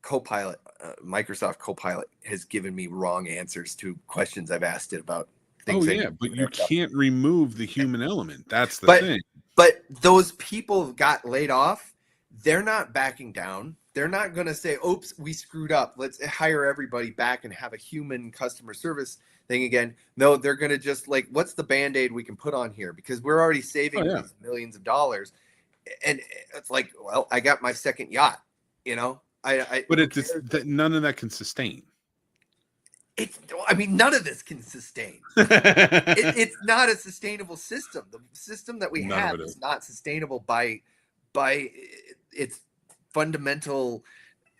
Copilot, Microsoft Copilot has given me wrong answers to questions I've asked it about things. Oh yeah, but you can't remove the human element. That's the thing. But those people got laid off. They're not backing down. They're not going to say, "Oops, we screwed up. Let's hire everybody back and have a human customer service thing again." No, they're going to just like, "What's the Band-Aid we can put on here?" Because we're already saving these millions of dollars. And it's like, well, I got my second yacht, you know. But none of that can sustain. I mean, none of this can sustain. It's not a sustainable system. The system that we have is not sustainable by its fundamental,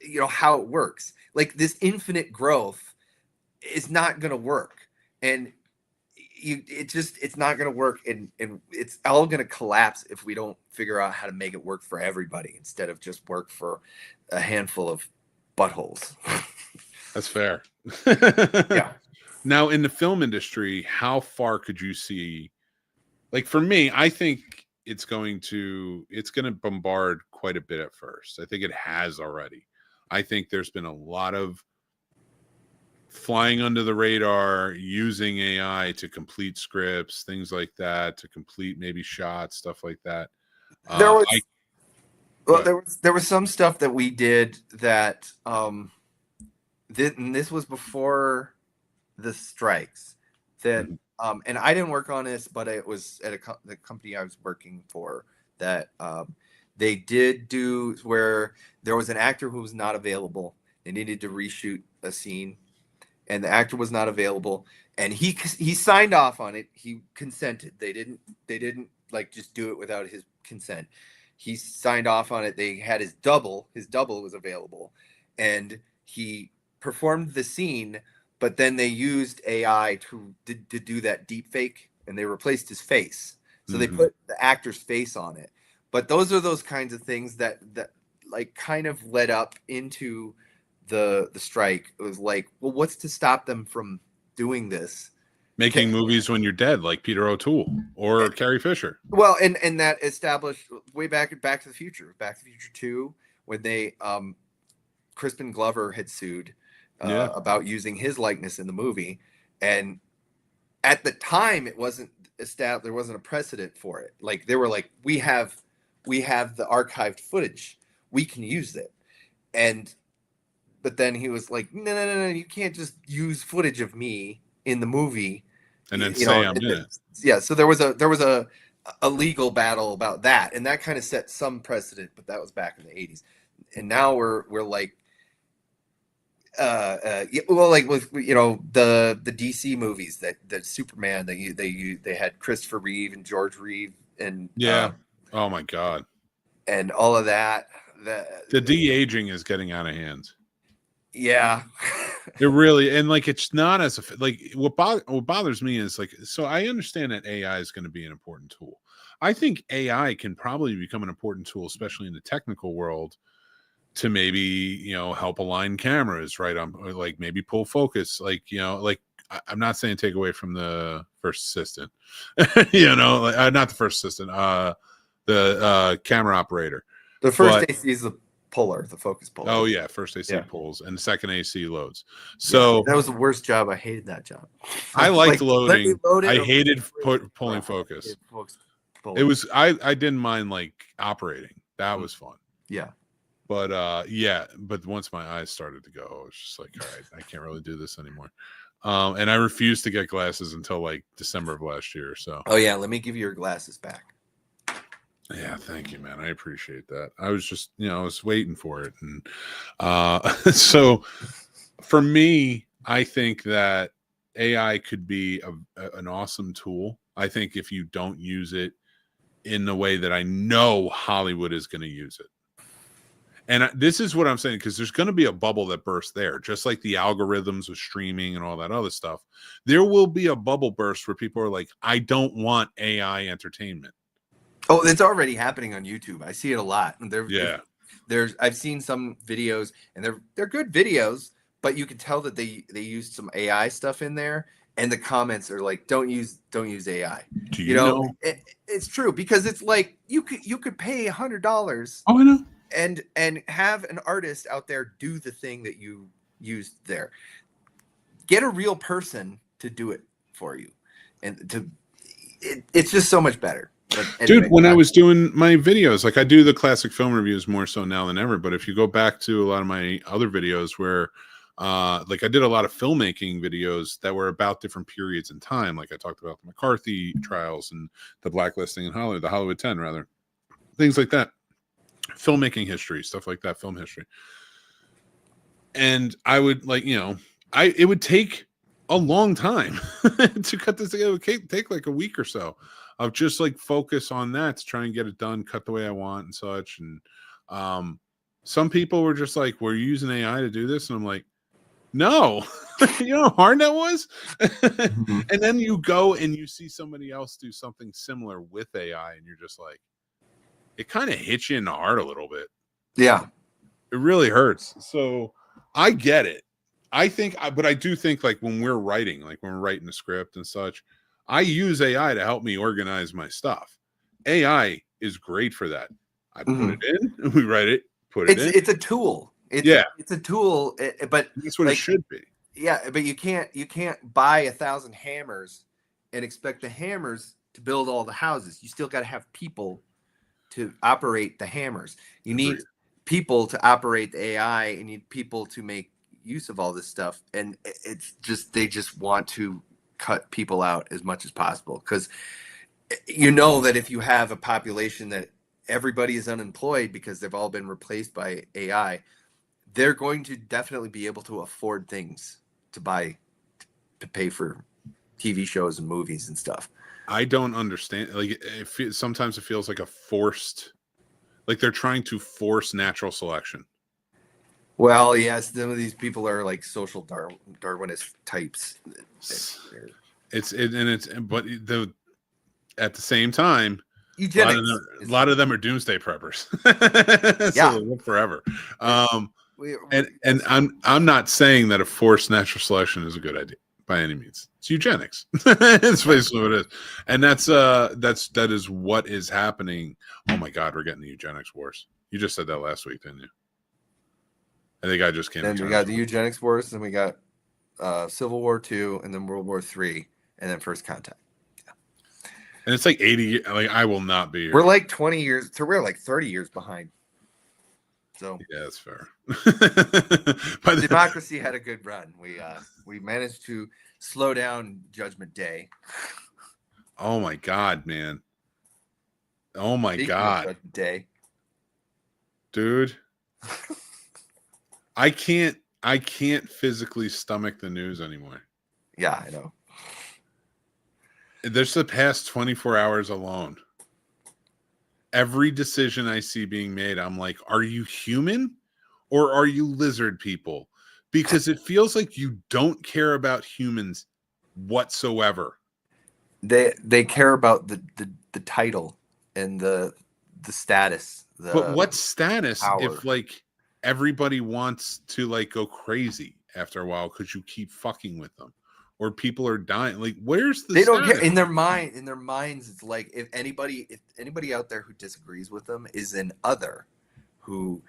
you know, how it works. Like this infinite growth is not going to work, and it's not going to work, and it's all going to collapse if we don't figure out how to make it work for everybody instead of just work for a handful of buttholes. That's fair. Yeah. Now, in the film industry, how far could you see? Like for me, I think it's going to bombard quite a bit at first. I think it has already. I think there's been a lot of flying under the radar, using AI to complete scripts, things like that, to complete maybe shots, stuff like that. There was some stuff that we did that this was before the strikes that and I didn't work on this, but it was at the company I was working for that they did do where there was an actor who was not available. They needed to reshoot a scene, and the actor was not available, and he signed off on it. He consented. They didn't like just do it without his consent. He signed off on it. They had his double was available, and he performed the scene, but then they used AI to do that deep fake, and they replaced his face. So they put the actor's face on it. But those are those kinds of things that like kind of led up into the strike. It was like, well, what's to stop them from doing this? Making movies when you're dead, like Peter O'Toole or Carrie Fisher. Well, and that established way back at Back to the Future 2, when they Crispin Glover had sued about using his likeness in the movie, and at the time it wasn't established. There wasn't a precedent for it. Like they were like, we have the archived footage, we can use it, but then he was like, no, you can't just use footage of me in the movie and then say I'm in it. Yeah, so there was a legal battle about that, and that kind of set some precedent, but that was back in the 80s. And now we're like like with, you know, the DC movies, that Superman, they had Christopher Reeve and George Reeve and oh my god, and all of that. The de-aging is getting out of hand. Yeah. It really, and like it's not as like what bothers me is like, so I understand that AI is going to be an important tool. I think AI can probably become an important tool, especially in the technical world, to maybe, you know, help align cameras, right? Or like maybe pull focus, like, you know, like I'm not saying take away from the first assistant, you know, like not the first assistant, the camera operator. The first AC is the puller, the focus puller. Oh yeah, first AC pulls and the second AC loads. So that was the worst job. I hated that job. I liked loading. I hated pulling focus. It was I didn't mind like operating. That was fun. Yeah. But but once my eyes started to go, I was just like, all right, I can't really do this anymore. And I refused to get glasses until like December of last year. So let me give you your glasses back. Yeah, thank you, man. I appreciate that. I was just, you know, I was waiting for it. And so for me, I think that AI could be an awesome tool. I think if you don't use it in the way that I know Hollywood is going to use it. And this is what I'm saying, because there's going to be a bubble that bursts there, just like the algorithms with streaming and all that other stuff. There will be a bubble burst where people are like, I don't want AI entertainment. Oh, it's already happening on YouTube. I see it a lot. I've seen some videos, and they're good videos, but you can tell that they used some AI stuff in there, and the comments are like, don't use AI. Do you know? It's true, because it's like you could pay $100. Oh, I know. and have an artist out there do the thing that you used there. Get a real person to do it for you, and it's just so much better. But anyway, dude, when I was doing my videos, like I do the classic film reviews more so now than ever, but if you go back to a lot of my other videos where like I did a lot of filmmaking videos that were about different periods in time, like I talked about the McCarthy trials and the blacklisting in Hollywood, the Hollywood 10 rather, things like that, filmmaking history, stuff like that, film history. And I would like, you know, it would take a long time to cut this together. It would take like a week or so of just like focus on that to try and get it done, cut the way I want and such. And some people were just like, we're using AI to do this. And I'm like, no, you know how hard that was? Mm-hmm. And then you go and you see somebody else do something similar with AI and you're just like, it kind of hits you in the heart a little bit. Yeah. It really hurts. So I get it. But I do think like when we're writing the script and such, I use AI to help me organize my stuff. AI is great for that. I put it in, we write it, put it in. It's a tool. It's a tool, but that's what it should be. Yeah, but you can't buy 1,000 hammers and expect the hammers to build all the houses. You still got to have people to operate the hammers. You need people to operate the AI, and you need people to make use of all this stuff. And it's just they just want to cut people out as much as possible, because you know that if you have a population that everybody is unemployed because they've all been replaced by AI, they're going to definitely be able to afford things to buy, to pay for TV shows and movies and stuff. I don't understand. Like, sometimes it feels like a forced, like they're trying to force natural selection. Well, yes, some of these people are like social Darwinist types. But at the same time, eugenics. A lot of them are doomsday preppers. So yeah, they live forever. And I'm not saying that a forced natural selection is a good idea by any means. It's eugenics. It's basically what it is, and that is what is happening. Oh my God, we're getting the eugenics wars. You just said that last week, didn't you? I think I just came. Then we got the eugenics wars, then we got Civil War II, and then World War III, and then First Contact. Yeah. And it's like 80. Like, I will not be here. We're like 20 years. So we're like 30 years behind. So yeah, that's fair. But democracy had a good run. We managed to slow down Judgment Day. Oh my God, man! Oh my God, Judgment Day, dude! I can't physically stomach the news anymore. Yeah, I know. There's the past 24 hours alone. Every decision I see being made, I'm like, are you human or are you lizard people? Because it feels like you don't care about humans whatsoever. They care about the title and the status. But what status power. If like everybody wants to like go crazy after a while because you keep fucking with them, or people are dying? Like, where's the? They don't care. In their minds, it's like if anybody out there who disagrees with them is an other, who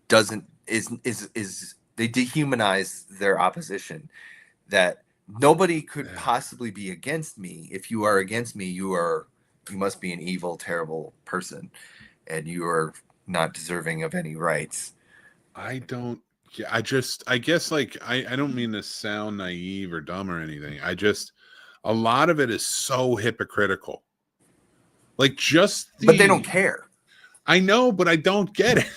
doesn't is they dehumanize their opposition. That nobody could possibly be against me. If you are against me, you must be an evil, terrible person, and you are not deserving of any rights. I guess like I don't mean to sound naive or dumb or anything. A lot of it is so hypocritical. Like but they don't care. I know, but I don't get it.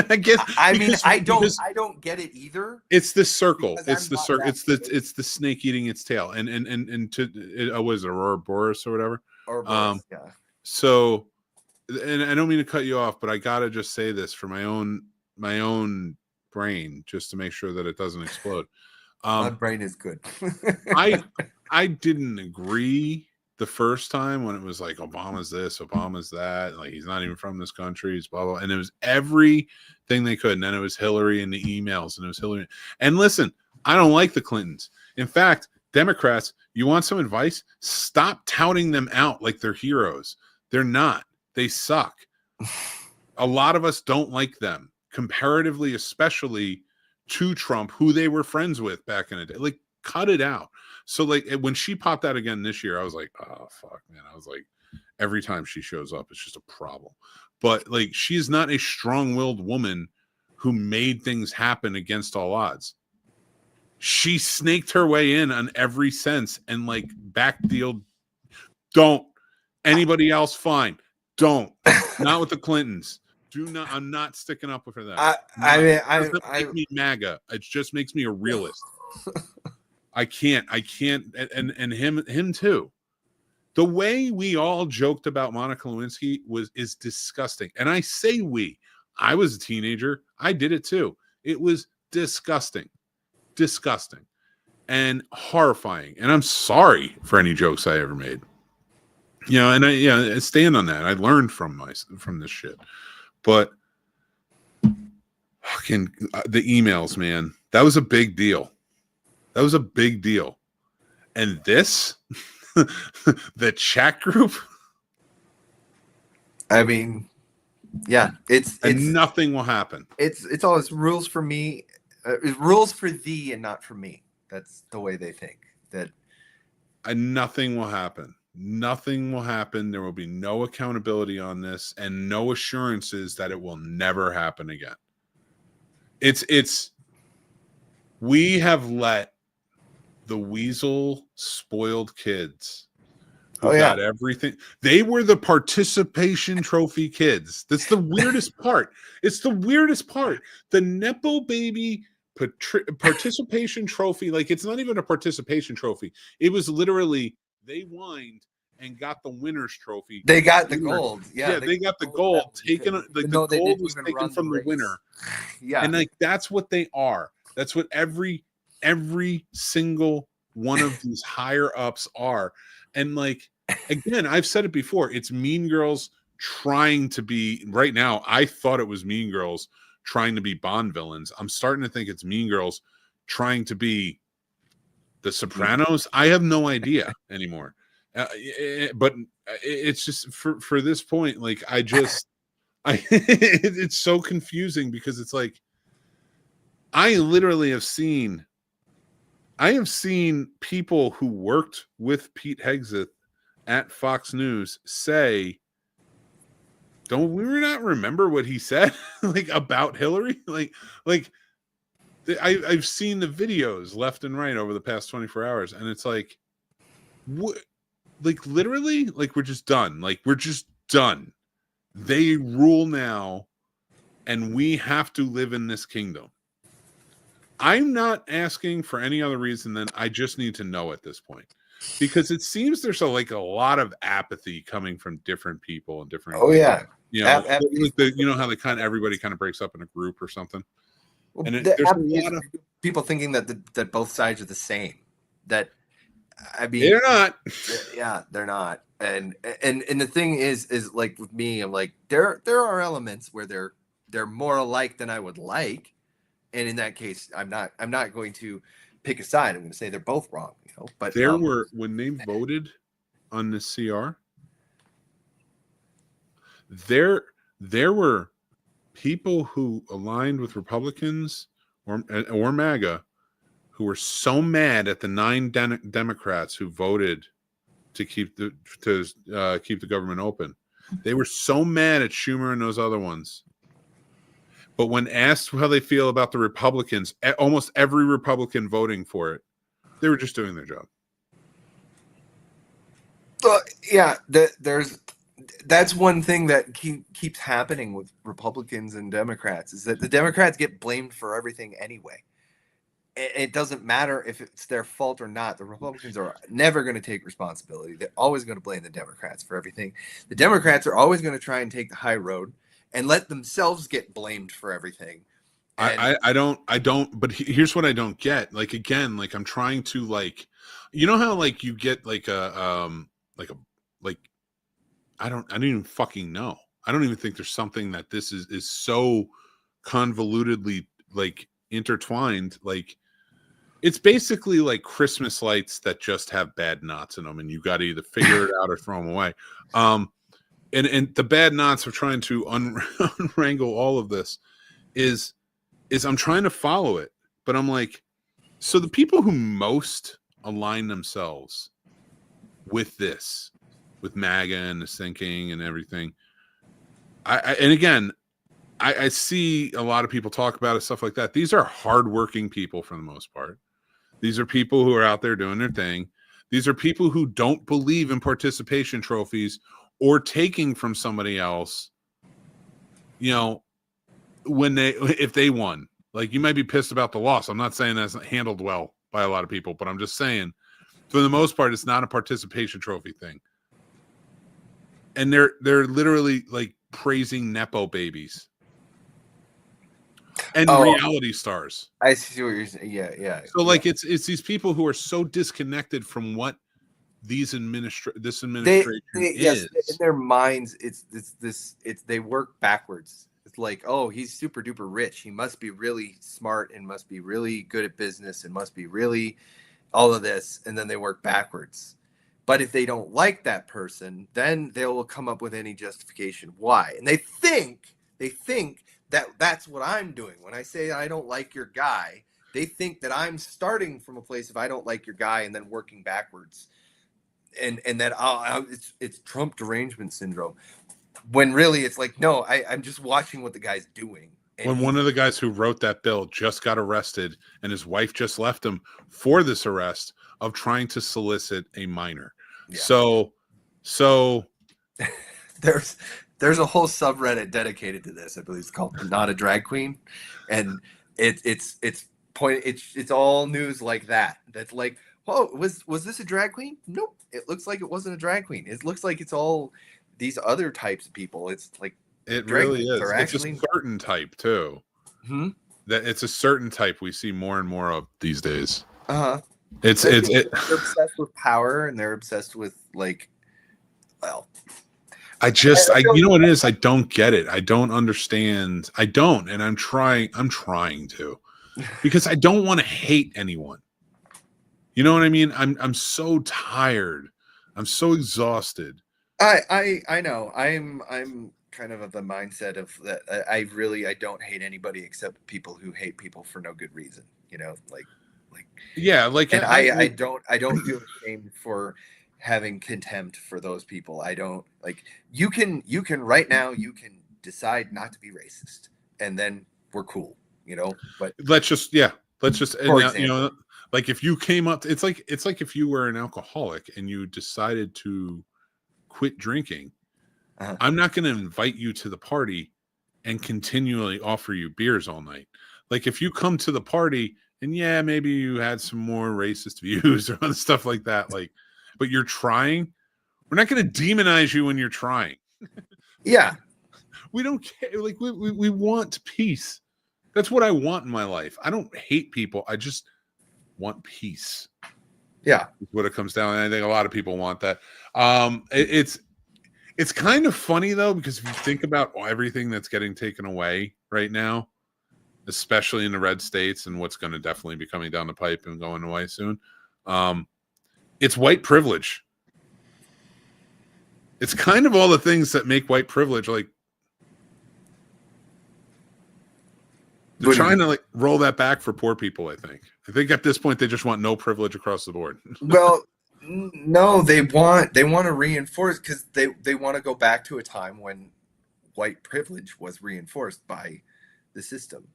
I guess I don't get it either. It's the circle. It's the circle. It's the snake eating its tail. And was it Ouroboros or whatever? Ouroboros, yeah. So, and I don't mean to cut you off, but I gotta just say this for my own brain, just to make sure that it doesn't explode. My brain is good. I didn't agree the first time when it was like Obama's this, Obama's that, like he's not even from this country, he's blah blah, and it was everything they could, and then it was Hillary and the emails, and it was Hillary. And listen, I don't like the Clintons. In fact, Democrats, you want some advice? Stop touting them out like they're heroes. They're not. They suck. A lot of us don't like them comparatively, especially to Trump, who they were friends with back in the day. Like, cut it out. So like when she popped out again this year, I was like, oh fuck, man. I was like, every time she shows up, it's just a problem. But like, she's not a strong-willed woman who made things happen against all odds. She snaked her way in on every sense and like backdealed. Don't. Anybody else, fine. Don't. Not with the Clintons. Do not. I'm not sticking up for that. It doesn't make me MAGA. It just makes me a realist. I can't. And him too. The way we all joked about Monica Lewinsky is disgusting. And I say we. I was a teenager. I did it too. It was disgusting. Disgusting. And horrifying. And I'm sorry for any jokes I ever made. You know, and I stand on that. I learned from this shit. But fucking the emails, man. That was a big deal. That was a big deal. And this the chat group. I mean, yeah, it's nothing will happen. It's always rules for me, rules for thee and not for me. That's the way they think. That nothing will happen. Nothing will happen. There will be no accountability on this and no assurances that it will never happen again. We have let the weasel spoiled kids who got everything. They were the participation trophy kids. That's the weirdest part. It's the weirdest part. The Nepo baby participation trophy. Like, it's not even a participation trophy. It was literally, they whined and got the winner's trophy. They got the gold. Yeah, they got the gold taken. The gold was taken from the winner. Yeah, and like that's what they are. That's what every single one of these higher ups are. And like, again, I've said it before. It's Mean Girls trying to be. Right now, I thought it was Mean Girls trying to be Bond villains. I'm starting to think it's Mean Girls trying to be The Sopranos. I have no idea anymore. But it's just for this point, like it's so confusing because it's like I have seen people who worked with Pete Hegseth at Fox News say, "Don't we not remember what he said like about Hillary?" I've seen the videos left and right over the past 24 hours, and it's like, what? Like literally, like we're just done. Like we're just done. They rule now, and we have to live in this kingdom. I'm not asking for any other reason than I just need to know at this point, because it seems there's a lot of apathy coming from different people and different. Oh yeah, you know, you know how they everybody kind of breaks up in a group or something. Well, and there's a lot of people thinking that both sides are the same. That. I mean, they're not. Yeah, they're not. And the thing is like with me, I'm like there are elements where they're more alike than I would like, and in that case, I'm not going to pick a side. I'm going to say they're both wrong. You know, but there were when they voted on the CR, there were people who aligned with Republicans or MAGA who were so mad at the 9 Democrats who voted to keep the government open. They were so mad at Schumer and those other ones. But when asked how they feel about the Republicans, almost every Republican voting for it, they were just doing their job. Yeah, that's one thing that keeps happening with Republicans and Democrats is that the Democrats get blamed for everything anyway. It doesn't matter if it's their fault or not. The Republicans are never going to take responsibility. They're always going to blame the Democrats for everything. The Democrats are always going to try and take the high road and let themselves get blamed for everything. And I don't. But here's what I don't get. Like, again, like I'm trying to you know how you get I don't even fucking know. I don't even think there's something that this is so convolutedly intertwined. It's basically like Christmas lights that just have bad knots in them, and you got to either figure it out or throw them away. and the bad knots of trying to unwrangle all of this is I'm trying to follow it, but I'm like, so the people who most align themselves with this, with MAGA and this thinking and everything, and again, I see a lot of people talk about it, stuff like that. These are hardworking people for the most part. These are people who are out there doing their thing. These are people who don't believe in participation trophies or taking from somebody else, you know, if they won. Like, you might be pissed about the loss. I'm not saying that's handled well by a lot of people, but I'm just saying, for the most part, it's not a participation trophy thing. And they're literally like praising Nepo babies and reality stars. I see what you're saying. Yeah. So like it's these people who are so disconnected from what this administration is. In their minds, it's they work backwards. It's like, oh, he's super duper rich. He must be really smart and must be really good at business and must be really all of this. And then they work backwards. But if they don't like that person, then they will come up with any justification why. And they think that that's what I'm doing. When I say I don't like your guy, they think that I'm starting from a place of I don't like your guy and then working backwards. And that it's Trump derangement syndrome. When really it's like, no, I'm just watching what the guy's doing. When one of the guys who wrote that bill just got arrested and his wife just left him for this arrest of trying to solicit a minor. Yeah. So there's a whole subreddit dedicated to this. I believe it's called Not a Drag Queen. And it's all news like that. That's like, whoa, was this a drag queen? Nope. It looks like it wasn't a drag queen. It looks like it's all these other types of people. It's like it really is. It's a certain type too. That it's a certain type we see more and more of these days. They're obsessed with power and they're obsessed with like, well, you know what it is? I don't get it. I don't understand. I don't, and I'm trying to, because I don't want to hate anyone. You know what I mean? I'm so tired. I'm so exhausted. I know. I'm kind of the mindset of that. I don't hate anybody except people who hate people for no good reason. You know, like yeah, like, and I don't feel ashamed for having contempt for those people. I don't like. You can right now. You can decide not to be racist, and then we're cool. You know, but let's just you know. Like if you came up, it's like if you were an alcoholic and you decided to quit drinking, I'm not going to invite you to the party and continually offer you beers all night. Like if you come to the party and maybe you had some more racist views or other stuff like that, like, but you're trying, we're not going to demonize you when you're trying. Yeah. We don't care. Like we want peace. That's what I want in my life. I don't hate people. I just want peace. Yeah, is what it comes down. And I think a lot of people want that. It's kind of funny though, because if you think about everything that's getting taken away right now, especially in the red states and what's going to definitely be coming down the pipe and going away soon, it's white privilege. It's kind of all the things that make white privilege like. They're trying to like roll that back for poor people. I think at this point they just want no privilege across the board. Well, no, they want to reinforce, because they want to go back to a time when white privilege was reinforced by the system.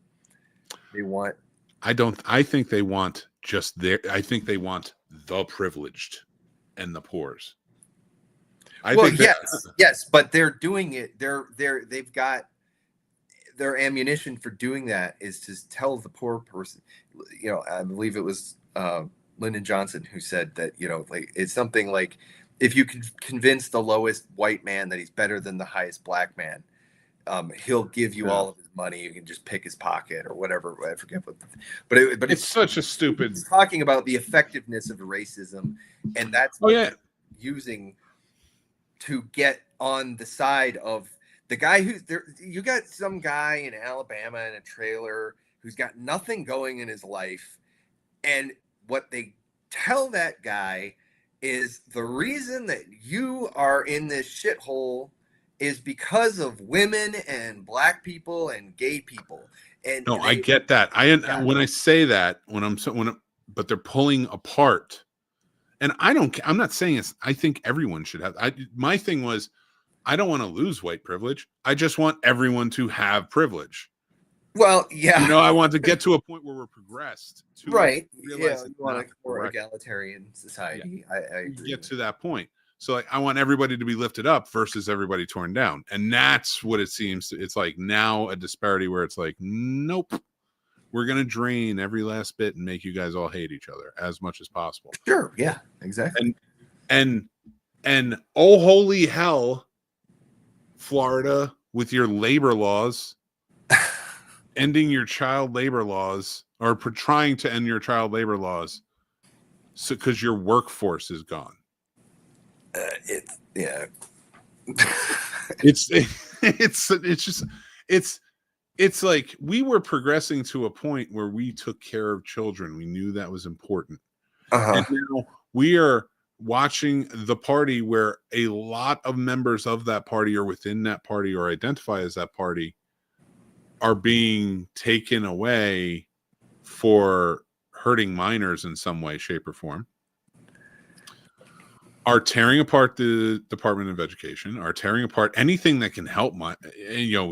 I think they want just I think they want the privileged and the poors. Yes, but they're doing it. They've got their ammunition for doing that is to tell the poor person, you know, I believe it was Lyndon Johnson who said that, you know, like it's something like, if you can convince the lowest white man that he's better than the highest black man, he'll give you all of his money. You can just pick his pocket or whatever. I forget what, but it's such a stupid. It's talking about the effectiveness of racism, and that's using to get on the side of the guy who's there. You got some guy in Alabama in a trailer who's got nothing going in his life. And what they tell that guy is the reason that you are in this shithole is because of women and black people and gay people. And No, I get that. When I say that, but they're pulling apart. And I'm not saying I think everyone should have. My thing was, I don't want to lose white privilege. I just want everyone to have privilege. Well, yeah. I want to get to a point where we're progressed. Right. Yeah, you want a more egalitarian society. Yeah. I agree. Get to that point. So I want everybody to be lifted up versus everybody torn down. And that's what it seems. It's like now a disparity where it's like, nope, we're going to drain every last bit and make you guys all hate each other as much as possible. Sure. Yeah, exactly. And oh, holy hell, Florida, with your labor laws, ending your child labor laws, or trying to end your child labor laws, because your workforce is gone. It's like we were progressing to a point where we took care of children. We knew that was important. And now we are watching the party where a lot of members of that party or within that party or identify as that party are being taken away for hurting minors in some way, shape, or form, are tearing apart the Department of Education, are tearing apart anything that can help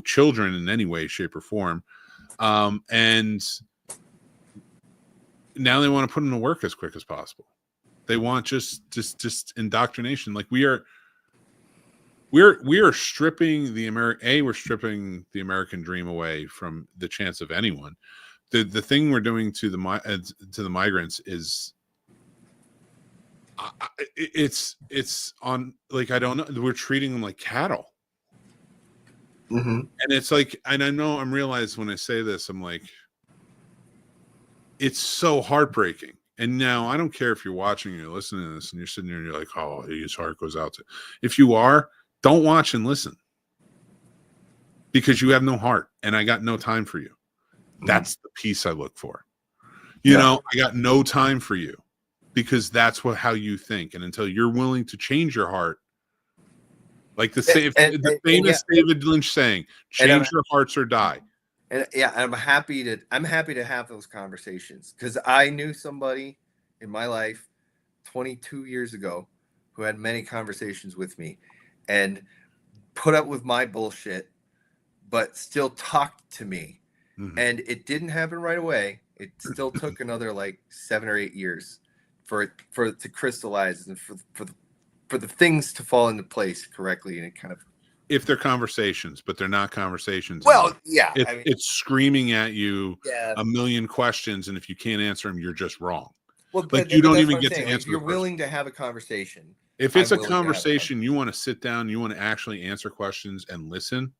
children in any way, shape, or form. And now they want to put them to work as quick as possible. They want just indoctrination. Like we're stripping we're stripping the American dream away from the chance of anyone. The thing we're doing to the migrants is it's on, like, I don't know, we're treating them like cattle. And it's like, and I know I'm realized when I say this, I'm like, it's so heartbreaking. And now I don't care if you're watching, you're listening to this, and you're sitting there and you're like, oh, his heart goes out to. If you are, don't watch and listen, because you have no heart, and I got no time for you. That's the peace I look for. I got no time for you, because that's how you think. And until you're willing to change your heart, like the famous David Lynch saying, change your hearts or die. And I'm happy to have those conversations, because I knew somebody in my life 22 years ago who had many conversations with me and put up with my bullshit, but still talked to me. And it didn't happen right away. It still took another like 7 or 8 years for it to crystallize and for the things to fall into place correctly. And it kind of, if they're conversations, but they're not conversations. Well, yeah, it's screaming at you a million questions, and if you can't answer them, you're just wrong. Well, like you don't even get to answer. If you're willing to have a conversation, if it's a conversation, you want to sit down, you want to actually answer questions and listen.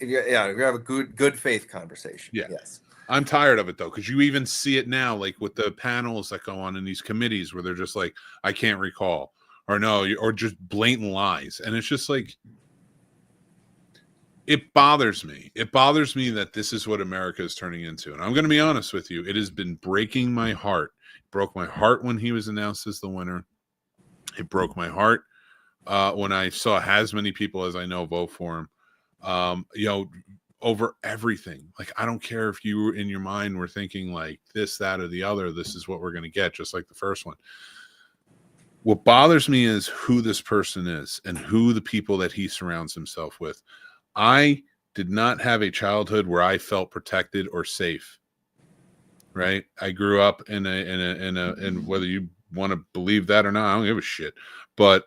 You have a good faith conversation. Yeah. Yes. I'm tired of it though, because you even see it now, like with the panels that go on in these committees where they're just like, I can't recall, or no, or just blatant lies, and it's just like, it bothers me. It bothers me that this is what America is turning into. And I'm going to be honest with you. It has been breaking my heart. It broke my heart when he was announced as the winner. It broke my heart when I saw as many people as I know vote for him. Over everything. Like, I don't care if you in your mind were thinking like this, that, or the other. This is what we're going to get, just like the first one. What bothers me is who this person is and who the people that he surrounds himself with. I did not have a childhood where I felt protected or safe. Right? I grew up in whether you want to believe that or not, I don't give a shit. But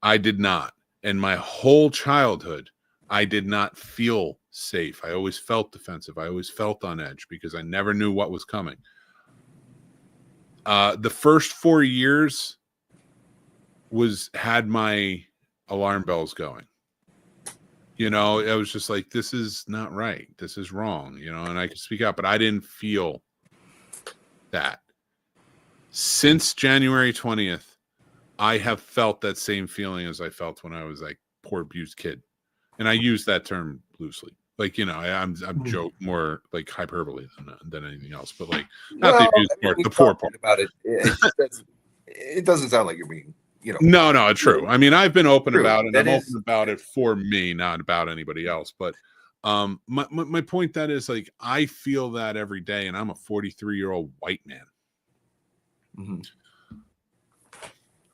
I did not. And my whole childhood, I did not feel safe. I always felt defensive. I always felt on edge because I never knew what was coming. The first 4 years had my alarm bells going. I was just like, this is not right. This is wrong, and I could speak out, but I didn't feel that. Since January 20th, I have felt that same feeling as I felt when I was like poor abused kid. And I use that term loosely. Like, I'm joke more like hyperbole than anything else, but like not the abused part, the poor part about it. It doesn't sound like you're being you know. No, true. I mean, I've been open True. about it. That I'm is, open about it for me, not about anybody else. But my point that is like I feel that every day, and I'm a 43-year-old white man. mm-hmm.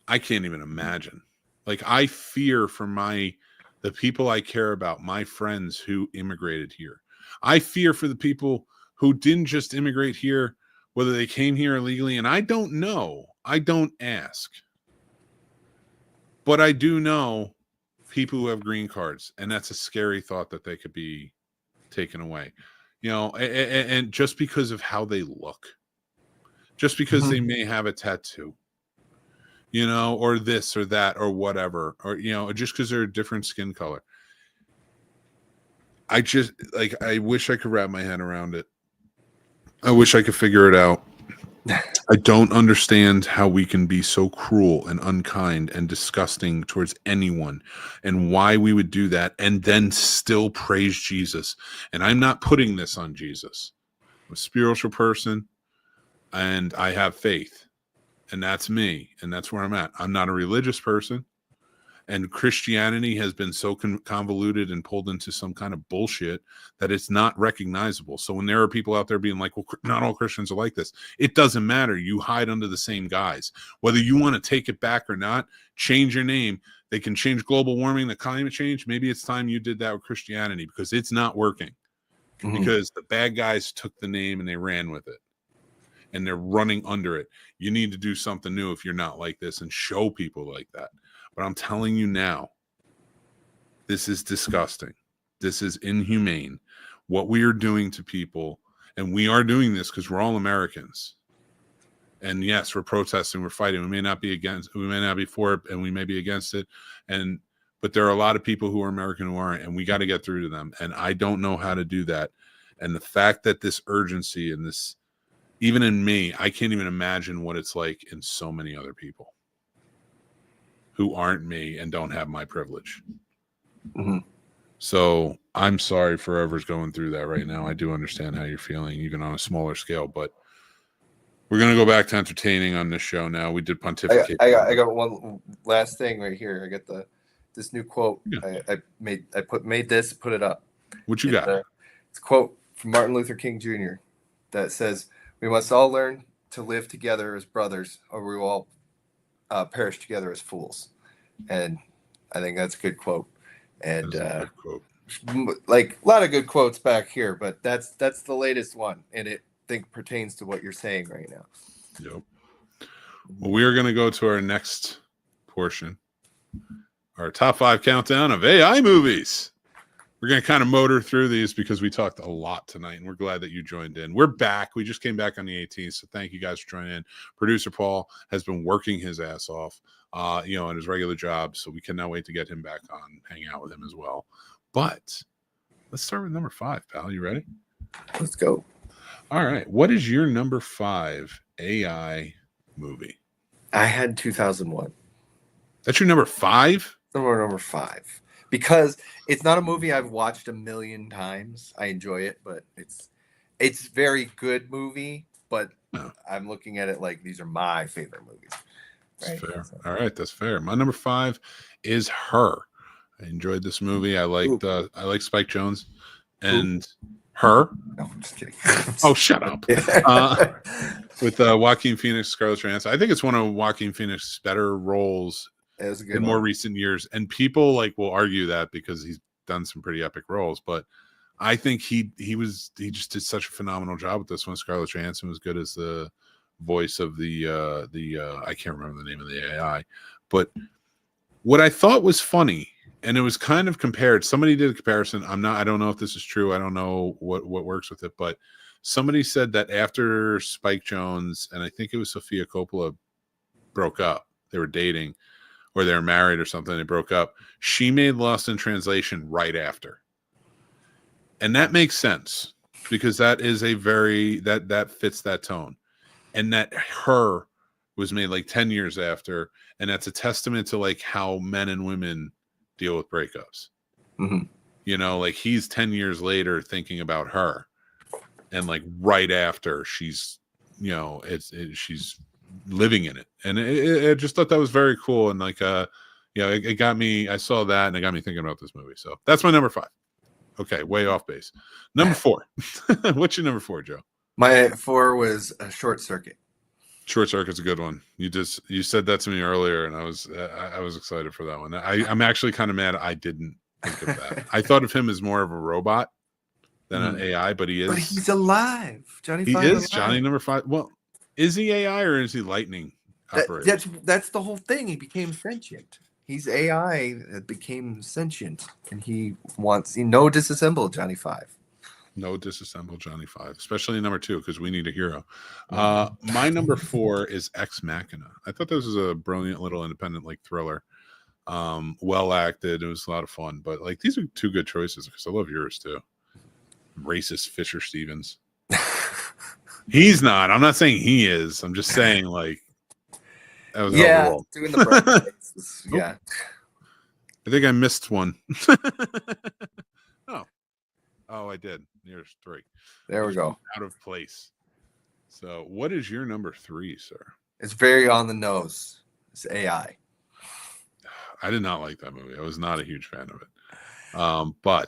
I can't even imagine. Like I fear for the people I care about, my friends who immigrated here. I fear for the people who didn't just immigrate here, whether they came here illegally, and I don't know. I don't ask. But I do know people who have green cards, and that's a scary thought that they could be taken away. You know, and just because of how they look, just because Mm-hmm. they may have a tattoo, you know, or this or that or whatever, or, you know, just because they're a different skin color. I just like, I wish I could wrap my head around it. I wish I could figure it out. I don't understand how we can be so cruel and unkind and disgusting towards anyone and why we would do that and then still praise Jesus. And I'm not putting this on Jesus. I'm a spiritual person and I have faith. And that's me. And that's where I'm at. I'm not a religious person. And Christianity has been so convoluted and pulled into some kind of bullshit that it's not recognizable. So when there are people out there being like, well, not all Christians are like this, it doesn't matter. You hide under the same guise. Whether you want to take it back or not, change your name. They can change global warming, the climate change. Maybe it's time you did that with Christianity because it's not working. Mm-hmm. Because the bad guys took the name and they ran with it. And they're running under it. You need to do something new if you're not like this and show people like that. But I'm telling you now, this is disgusting. This is inhumane. What we are doing to people, and we are doing this because we're all Americans. And yes, we're protesting, we're fighting. We may not be for it, and we may be against it. But there are a lot of people who are American who aren't, and we got to get through to them. And I don't know how to do that. And the fact that this urgency and this, even in me, I can't even imagine what it's like in so many other people who aren't me and don't have my privilege. Mm-hmm. So I'm sorry for whoever's going through that right now. I do understand how you're feeling, even on a smaller scale, but we're going to go back to entertaining on this show now. We did pontificate. I got one last thing right here. I got this new quote. Yeah. I made this, put it up. What you got? It's a quote from Martin Luther King Jr. that says, "We must all learn to live together as brothers, or we will all perish together as fools." And I think that's a good quote. And good quote. Like a lot of good quotes back here, but that's the latest one, and it pertains to what you're saying right now. Yep. Well, we are going to go to our next portion, our top 5 countdown of AI movies. We're going to kind of motor through these because we talked a lot tonight, and we're glad that you joined in. We're back. We just came back on the 18th, so thank you guys for joining in. Producer Paul has been working his ass off, in his regular job, so we cannot wait to get him back on, hang out with him as well. But let's start with number 5, pal. You ready? Let's go. All right. What is your number 5 AI movie? I had 2001. That's your number 5? Number 5. Because it's not a movie I've watched a million times. I enjoy it, but it's very good movie. But I'm looking at it like these are my favorite movies. Right? That's fair. All right, that's fair. My number 5 is Her. I enjoyed this movie. I liked Spike Jonze and Her. No, I'm just kidding. Oh, shut up. With Joaquin Phoenix, Scarlett Johansson. I think it's one of Joaquin Phoenix's better roles in more recent years, and people will argue that because he's done some pretty epic roles, but I think he just did such a phenomenal job with this one. Scarlett Johansson was good as the voice of the I can't remember the name of the AI, but what I thought was funny, and it was kind of compared. Somebody did a comparison. I don't know if this is true. I don't know what works with it, but somebody said that after Spike Jonze and I think it was Sofia Coppola broke up, they were dating. Or they're married or something, they broke up. She made Lost in Translation right after. And that makes sense because that is that fits that tone. And that Her was made 10 years after. And that's a testament to how men and women deal with breakups. Mm-hmm. He's 10 years later thinking about her. And right after she's, she's living in it. And I just thought that was very cool. And like, it got me, I saw that and it got me thinking about this movie. So that's my number 5. Okay. Way off base. Number 4. What's your number 4, Joe? My 4 was a Short Circuit. Short Circuit's a good one. You said that to me earlier, and I was excited for that one. I'm actually kind of mad I didn't think of that. I thought of him as more of a robot than an AI, but he is. But he's alive. Johnny He 5 is alive. Johnny number 5. Well, is he AI or is he lightning operated? That's the whole thing. He became sentient. He's AI that became sentient, and he wants no disassemble Johnny 5. No disassemble Johnny 5, especially number 2, because we need a hero. My number 4 is Ex Machina. I thought this was a brilliant little independent like thriller. Well acted. It was a lot of fun. But like these are 2 good choices because I love yours too. Racist Fisher Stevens. He's not. I'm not saying he is. I'm just saying like that was doing the brothers. Yeah. I think I missed one. Oh, I did. Here's 3. There we go. Out of place. So, what is your number 3, sir? It's very on the nose. It's AI. I did not like that movie. I was not a huge fan of it. But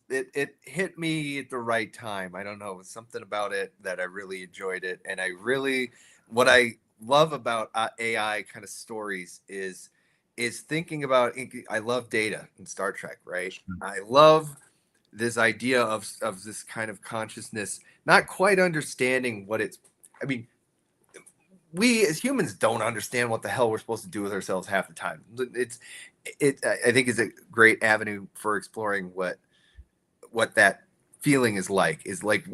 it hit me at the right time. I don't know. It was something about it that I really enjoyed it, and what I love about AI kind of stories is thinking about. I love Data in Star Trek, right? I love this idea of this kind of consciousness, not quite understanding what it's. I mean, we as humans don't understand what the hell we're supposed to do with ourselves half the time. I think is a great avenue for exploring what that feeling is like. Is like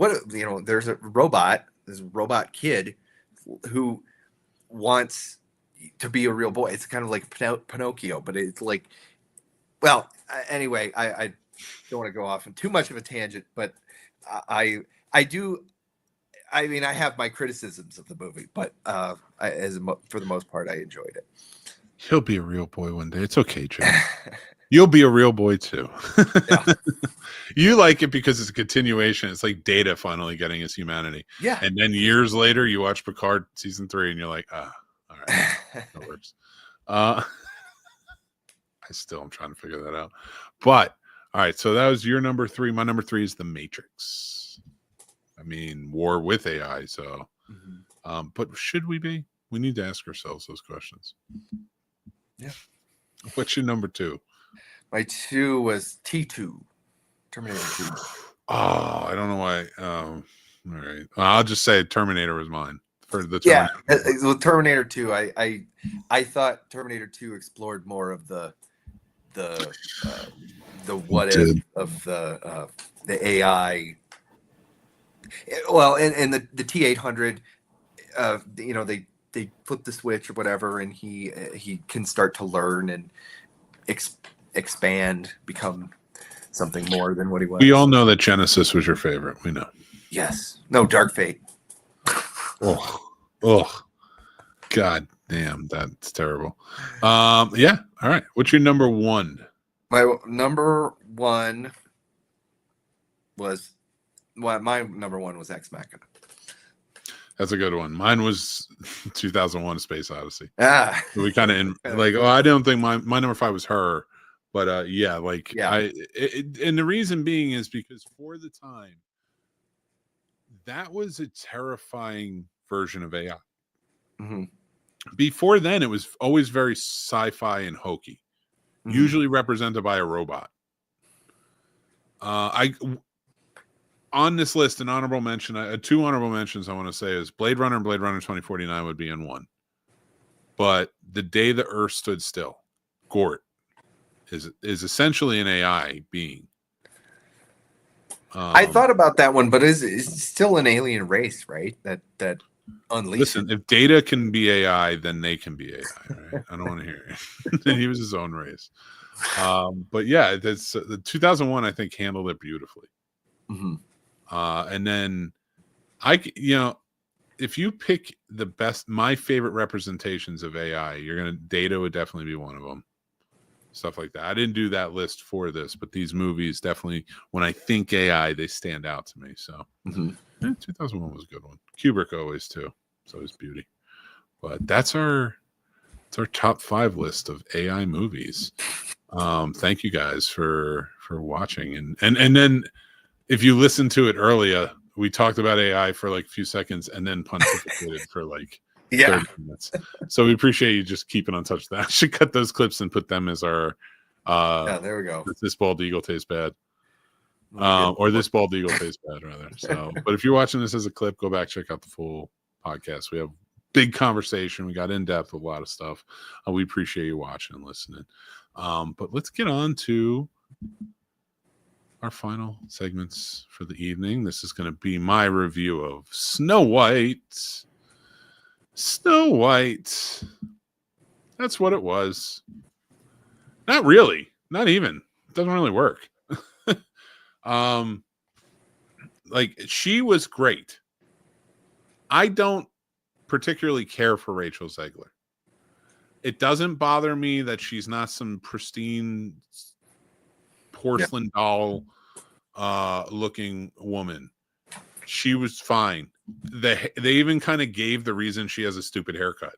there's a robot, this robot kid who wants to be a real boy. It's kind of like Pinocchio, but it's like, well, anyway, I don't want to go off on too much of a tangent, but I do. I mean, I have my criticisms of the movie, but for the most part, I enjoyed it. He'll be a real boy one day. It's okay, Jim. You'll be a real boy too. Yeah. You like it because it's a continuation. It's like Data finally getting his humanity. Yeah. And then years later, you watch Picard season 3, and you're like, all right, that works. I still am trying to figure that out. But all right, so that was your number 3. My number 3 is The Matrix. I mean, war with AI. So, but should we be? We need to ask ourselves those questions. Yeah. What's your number 2? My 2 was T2, Terminator 2. Oh, I don't know why. All right, I'll just say Terminator was mine for the Terminator. Yeah. With Terminator 2, I thought Terminator 2 explored more of the what if of the AI. Well, and the T-800, they flip the switch or whatever, and he can start to learn and expand, become something more than what he was. We all know that Genesis was your favorite. We know. Yes. No, Dark Fate. Oh, God damn, that's terrible. Yeah. All right. What's your number 1? My number 1 was. Well, my number 1 was Ex Machina. That's a good one. Mine was 2001: A Space Odyssey. Ah, we kind of like. Oh, I don't think my number 5 was her, but yeah, like yeah. And the reason being is because for the time, that was a terrifying version of AI. Mm-hmm. Before then, it was always very sci-fi and hokey, usually represented by a robot. On this list, an honorable mention, 2 honorable mentions I want to say is Blade Runner and Blade Runner 2049 would be in 1. But The Day the Earth Stood Still, Gort, is essentially an AI being. I thought about that one, but it's still an alien race, right? That unleashed. Listen, if Data can be AI, then they can be AI, right? I don't want to hear it. He was his own race. But yeah, that's the 2001, I think, handled it beautifully. Mm-hmm. And then if you pick the best, my favorite representations of AI, Data would definitely be one of them. Stuff like that. I didn't do that list for this, but these movies definitely, when I think AI, they stand out to me. So 2001 was a good one. Kubrick always too. It's always beauty. But that's our top 5 list of AI movies. Thank you guys for watching, and then if you listen to it earlier, we talked about AI for like a few seconds and then pontificated for like 30 minutes. So we appreciate you just keeping on touch with that. I should cut those clips and put them as our there we go. This bald eagle tastes bad. Or this bald eagle tastes bad, rather. So, but if you're watching this as a clip, go back, check out the full podcast. We have big conversation. We got in depth with a lot of stuff. We appreciate you watching and listening. But let's get on to our final segments for the evening. This is going to be my review of Snow White. Snow White. That's what it was. Not really. Not even. It doesn't really work. Like, she was great. I don't particularly care for Rachel Zegler. It doesn't bother me that she's not some pristine porcelain doll looking woman. She was fine. They even kind of gave the reason she has a stupid haircut.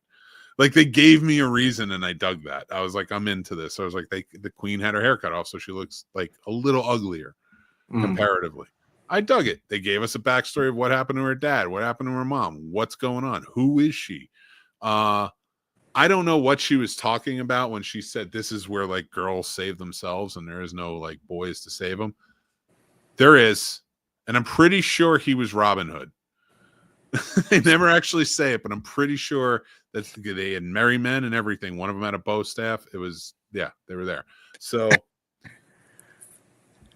Like, they gave me a reason, and I dug that. I was like, I'm into this. I was like, the queen had her haircut off, so she looks like a little uglier comparatively. I dug it. They gave us a backstory of what happened to her dad, what happened to her mom, what's going on, who is she? I don't know what she was talking about when she said this is where like girls save themselves and there is no like boys to save them. There is, and I'm pretty sure he was Robin Hood. They never actually say it, but I'm pretty sure that they had merry men and everything. One of them had a bow staff. It was, yeah, they were there. So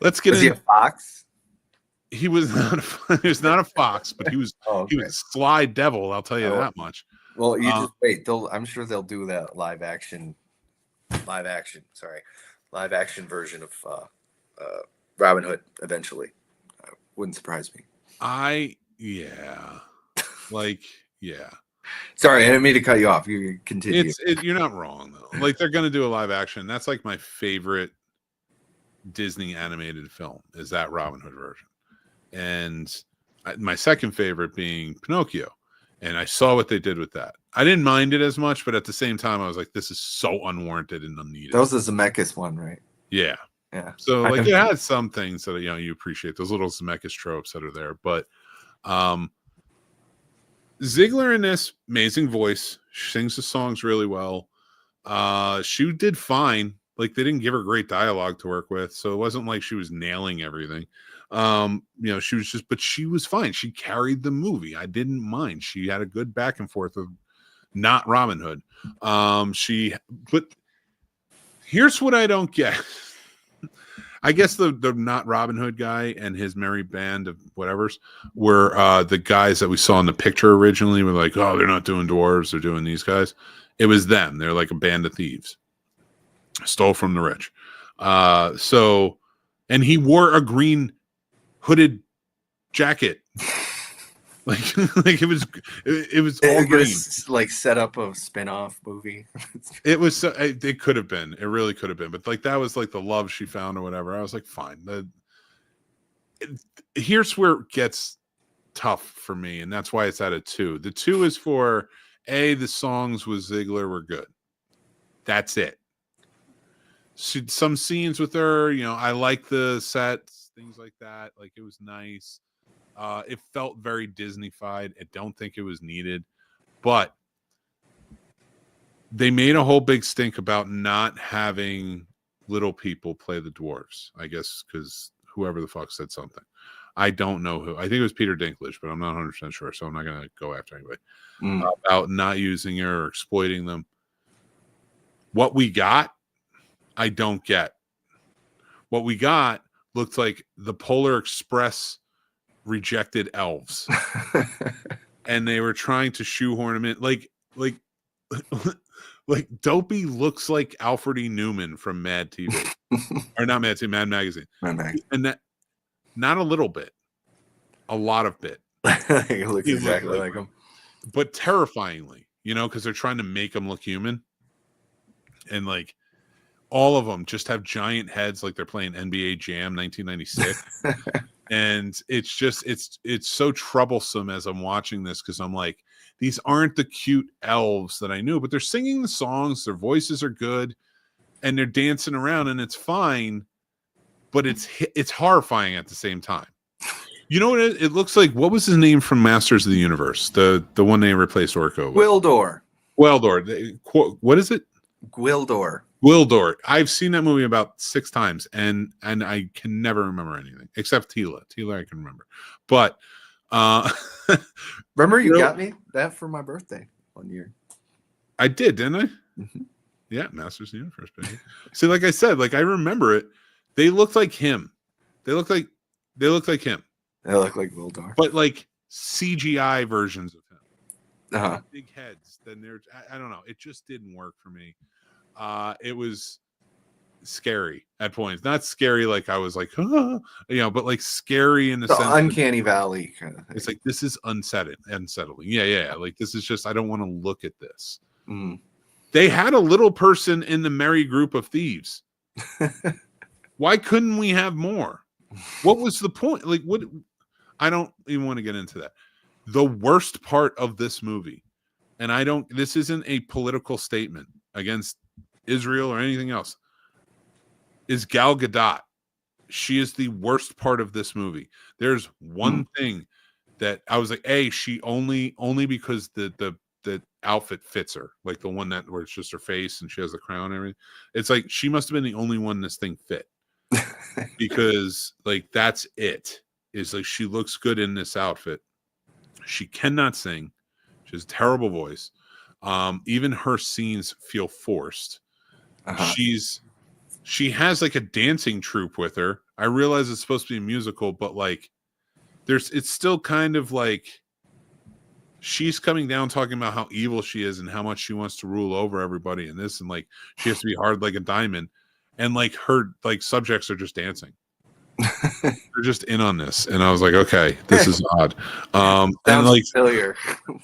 let's get Was he a fox? He was not a fox, but he was he was a sly devil. I'll tell you that much. Well, you just wait. I'm sure they'll do that live action version of Robin Hood eventually. Wouldn't surprise me. Yeah. Sorry, I didn't mean to cut you off. You continue. You're not wrong though. Like, they're gonna do a live action. That's like my favorite Disney animated film is that Robin Hood version, and my second favorite being Pinocchio. And I saw what they did with that. I didn't mind it as much, but at the same time, I was like, this is so unwarranted and unneeded. That was the Zemeckis one, right? Yeah. Yeah. So like, it had some things that, you know, you appreciate, those little Zemeckis tropes that are there. But Ziegler in this, amazing voice. She sings the songs really well. She did fine. Like, they didn't give her great dialogue to work with, so it wasn't like she was nailing everything. You know, she was just, but she was fine. She carried the movie. I didn't mind. She had a good back and forth of not Robin Hood. But here's what I don't get. I guess the not Robin Hood guy and his merry band of whatevers were the guys that we saw in the picture originally. We're like, oh, they're not doing dwarves, they're doing these guys. It was them. They're like a band of thieves. Stole from the rich. And he wore a green hooded jacket. like it was all green. Like set up a spin-off movie. It was it could have been. It really could have been. But like, that was like the love she found or whatever. I was like, fine. Here's where it gets tough for me, and that's why it's at a 2. The 2 is for the songs with Ziegler were good. That's it. Some scenes with her, you know, I like the sets, things like that. Like, it was nice. It felt very Disney-fied. I don't think it was needed, but they made a whole big stink about not having little people play the dwarves. I guess because whoever the fuck said something. I don't know who. I think it was Peter Dinklage, but I'm not 100% sure, so I'm not going to go after anybody about not using her or exploiting them. What we got, I don't get. What we got looked like the Polar Express rejected elves. And they were trying to shoehorn them in. Like Dopey looks like Alfred E. Newman from Mad TV. Or not Mad TV, Mad Magazine. And that, not a little bit. A lot of bit. It looks exactly like him. But terrifyingly, you know, because they're trying to make him look human. And like, all of them just have giant heads like they're playing NBA Jam 1996. And it's just it's so troublesome as I'm watching this, because I'm like, these aren't the cute elves that I knew, but they're singing the songs, their voices are good, and they're dancing around, and it's fine, but it's horrifying at the same time. You know what it looks like? What was his name from Masters of the Universe? The one they replaced Orko with? Gwildor. What is it? Gwildor. I've seen that movie about 6 times, and I can never remember anything except Tila. Tila I can remember. But remember you got me that for my birthday one year. I did, didn't I? Mm-hmm. Yeah, Masters of the Universe, baby. See, like I said, like I remember it. They look like him. They look like him. They look like Gwildor. But like CGI versions of him. Uh-huh. Big heads. Then I don't know. It just didn't work for me. It was scary at points. Not scary like I was like, you know, but like scary in the sense uncanny valley kind of thing. It's like, this is unsettling. Yeah. Like, this is just, I don't want to look at this. Mm. They had a little person in the merry group of thieves. Why couldn't we have more? What was the point? Like, what? I don't even want to get into that. The worst part of this movie, and this isn't a political statement against Israel or anything else, is Gal Gadot. She is the worst part of this movie. There's one thing that I was like, she only because the outfit fits her, like the one that where it's just her face and she has the crown and everything. It's like she must have been the only one this thing fit. Because like that's it. Is like she looks good in this outfit. She cannot sing. She has a terrible voice. Even her scenes feel forced. Uh-huh. She has like a dancing troupe with her. I realize it's supposed to be a musical, but like it's still kind of like she's coming down talking about how evil she is and how much she wants to rule over everybody in this, and like she has to be hard like a diamond, and like her like subjects are just dancing. They're just in on this, and I was like, okay, this is odd. Sounds and like familiar.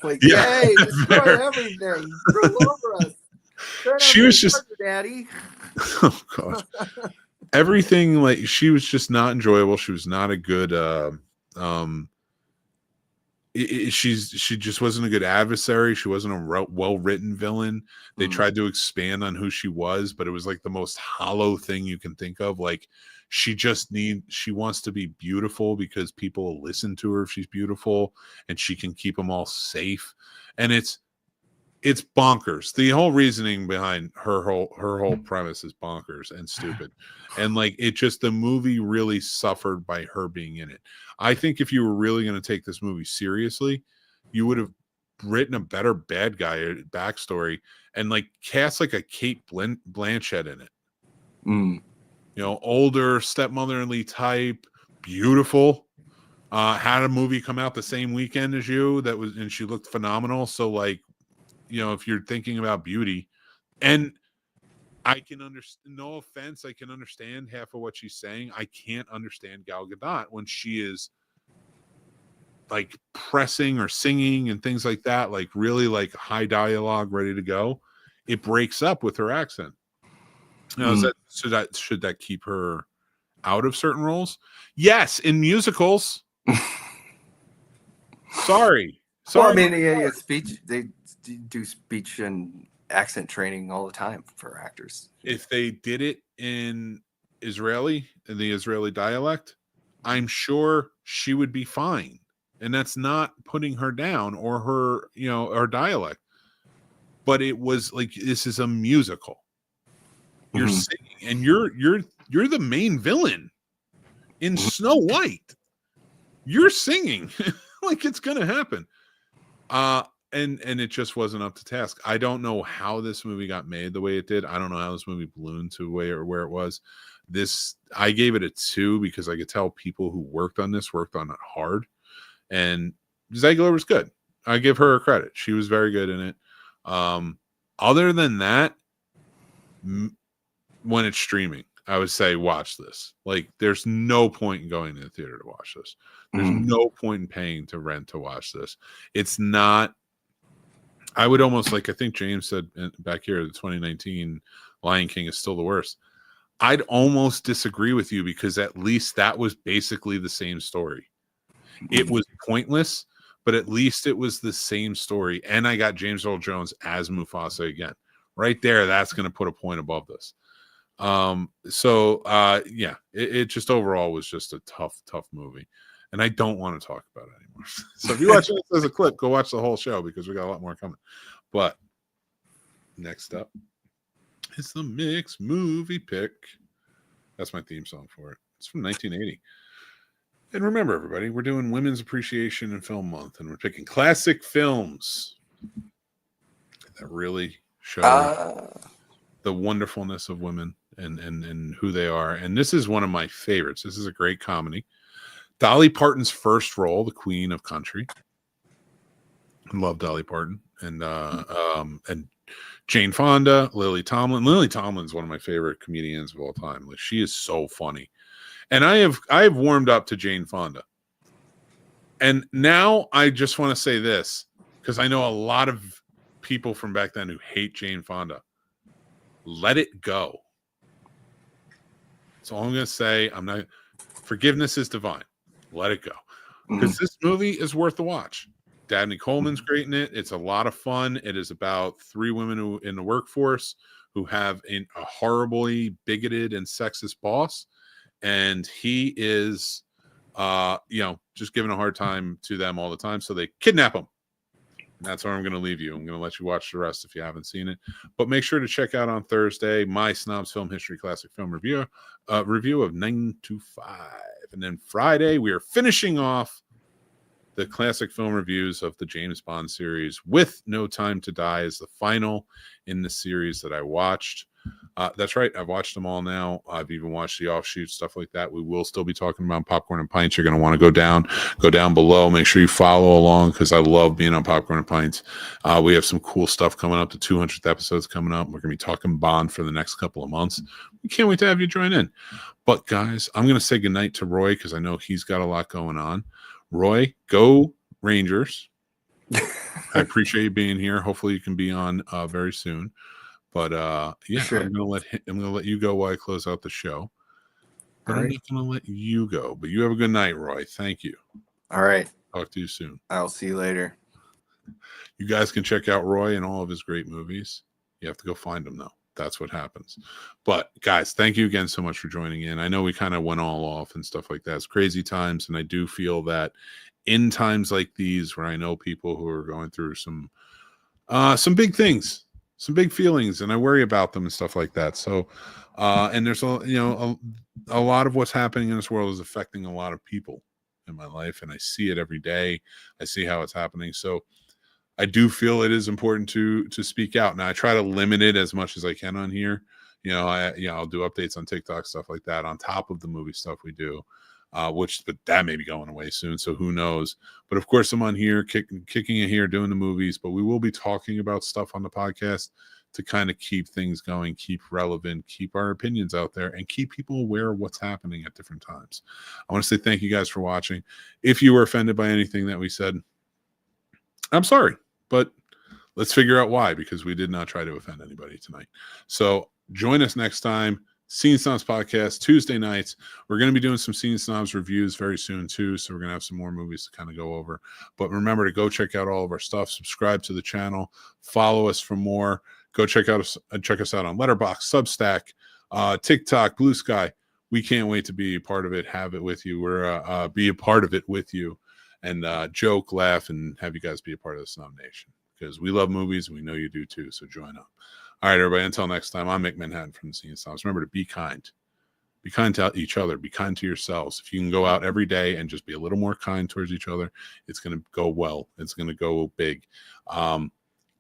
Like, yay, destroy everything, rule over us. She was just daddy. Oh god. Everything, like, she was just not enjoyable. She was not a good she just wasn't a good adversary. She wasn't a well-written villain. They tried to expand on who she was, but it was like the most hollow thing you can think of. Like, she wants to be beautiful because people will listen to her if she's beautiful, and she can keep them all safe. And it's bonkers. The whole reasoning behind her whole premise is bonkers and stupid. And like, the movie really suffered by her being in it. I think if you were really going to take this movie seriously, you would have written a better bad guy backstory and like cast like a Kate Blanchett in it. You know, older stepmotherly type, beautiful. Had a movie come out the same weekend as you and she looked phenomenal. So like, you know, if you're thinking about beauty, and I can understand, no offense, I can understand half of what she's saying. I can't understand Gal Gadot when she is like pressing or singing and things like that, like really like high dialogue, ready to go. It breaks up with her accent. Now, should that keep her out of certain roles? Yes, in musicals. Sorry. Well, I mean, speech. They do speech and accent training all the time for actors. If they did it in the Israeli dialect, I'm sure she would be fine. And that's not putting her down or her, you know, her dialect. But it was like, this is a musical. You're singing, and you're the main villain in Snow White. You're singing. Like, it's gonna happen. And it just wasn't up to task. I don't know how this movie got made the way it did. I don't know how this movie ballooned to where it was. I gave it a 2 because I could tell people who worked on it hard. And Ziegler was good. I give her credit. She was very good in it. Other than that, when it's streaming, I would say watch this. Like, there's no point in going to the theater to watch this. There's no point in paying to rent to watch this. It's not. I would almost, like, I think James said back here, the 2019 Lion King is still the worst. I'd almost disagree with you, because at least that was basically the same story. It was pointless, but at least it was the same story. And I got James Earl Jones as Mufasa again. Right there, that's going to put a point above this. Yeah, it just overall was just a tough movie. And I don't want to talk about it anymore. So if you watch it as a clip, go watch the whole show, because we got a lot more coming. But next up is the Mick's movie pick. That's my theme song for it. It's from 1980. And remember, everybody, we're doing Women's Appreciation in Film Month, and we're picking classic films that really show the wonderfulness of women and who they are. And this is one of my favorites. This is a great comedy. Dolly Parton's first role, the Queen of Country. I love Dolly Parton. And Jane Fonda, Lily Tomlin. Lily Tomlin's one of my favorite comedians of all time. Like, she is so funny. And I have warmed up to Jane Fonda. And now I just want to say this, because I know a lot of people from back then who hate Jane Fonda. Let it go. That's all I'm going to say. Forgiveness is divine. Let it go. Because this movie is worth the watch. Dabney Coleman's great in it. It's a lot of fun. It is about 3 women in the workforce who have a horribly bigoted and sexist boss. And he is, just giving a hard time to them all the time. So they kidnap him. And that's where I'm going to leave you. I'm going to let you watch the rest if you haven't seen it. But make sure to check out on Thursday my Snobs Film History Classic Film review of 9 to 5. And then Friday, we are finishing off the classic film reviews of the James Bond series with No Time to Die as the final in the series that I watched. That's right. I've watched them all now. I've even watched the offshoot, stuff like that. We will still be talking about Popcorn and Pints. You're going to want to go down below. Make sure you follow along, because I love being on Popcorn and Pints. We have some cool stuff coming up. The 200th episode's coming up. We're going to be talking Bond for the next couple of months. We can't wait to have you join in. But guys, I'm going to say goodnight to Roy, because I know he's got a lot going on. Roy, go Rangers. I appreciate you being here. Hopefully you can be on very soon. But sure. I'm gonna let you go while I close out the show. But I'm not gonna let you go. But you have a good night, Roy. Thank you. All right. Talk to you soon. I'll see you later. You guys can check out Roy and all of his great movies. You have to go find them, though. That's what happens. But guys, thank you again so much for joining in. I know we kind of went all off and stuff like that. It's crazy times, and I do feel that in times like these, where I know people who are going through some big things, some big feelings, and I worry about them and stuff like that. So, and there's a lot of what's happening in this world is affecting a lot of people in my life, and I see it every day. I see how it's happening. So I do feel it is important to speak out. Now I try to limit it as much as I can on here. I'll do updates on TikTok, stuff like that, on top of the movie stuff we do. But that may be going away soon, so who knows. But of course, I'm on here kicking it here, doing the movies, but we will be talking about stuff on the podcast to kind of keep things going, keep relevant, keep our opinions out there, and keep people aware of what's happening at different times. I want to say thank you guys for watching. If you were offended by anything that we said, I'm sorry, but let's figure out why, because we did not try to offend anybody tonight. So join us next time. Scene Snobs podcast, Tuesday nights. We're going to be doing some Scene Snobs reviews very soon too, so we're going to have some more movies to kind of go over. But remember to go check out all of our stuff, subscribe to the channel, follow us for more. Go check us out on Letterboxd, Substack, TikTok, Blue Sky. We can't wait to be a part of it, have it with you. We're be a part of it with you, and joke, laugh, and have you guys be a part of the Snob Nation, because we love movies and we know you do too. So join up. All right, everybody, until next time, I'm Mick Manhattan from the Scene Snobs. Remember to be kind. Be kind to each other. Be kind to yourselves. If you can go out every day and just be a little more kind towards each other, it's going to go well. It's going to go big.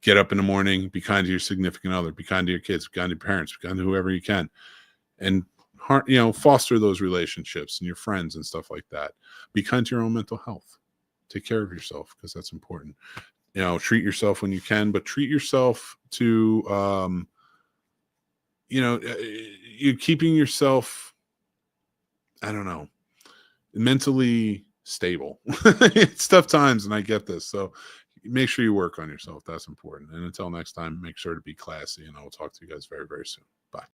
Get up in the morning. Be kind to your significant other. Be kind to your kids. Be kind to your parents. Be kind to whoever you can. And, foster those relationships and your friends and stuff like that. Be kind to your own mental health. Take care of yourself, because that's important. Treat yourself when you can, but treat yourself to, you're keeping yourself, mentally stable. It's tough times, and I get this. So make sure you work on yourself. That's important. And until next time, make sure to be classy, and I will talk to you guys very, very soon. Bye.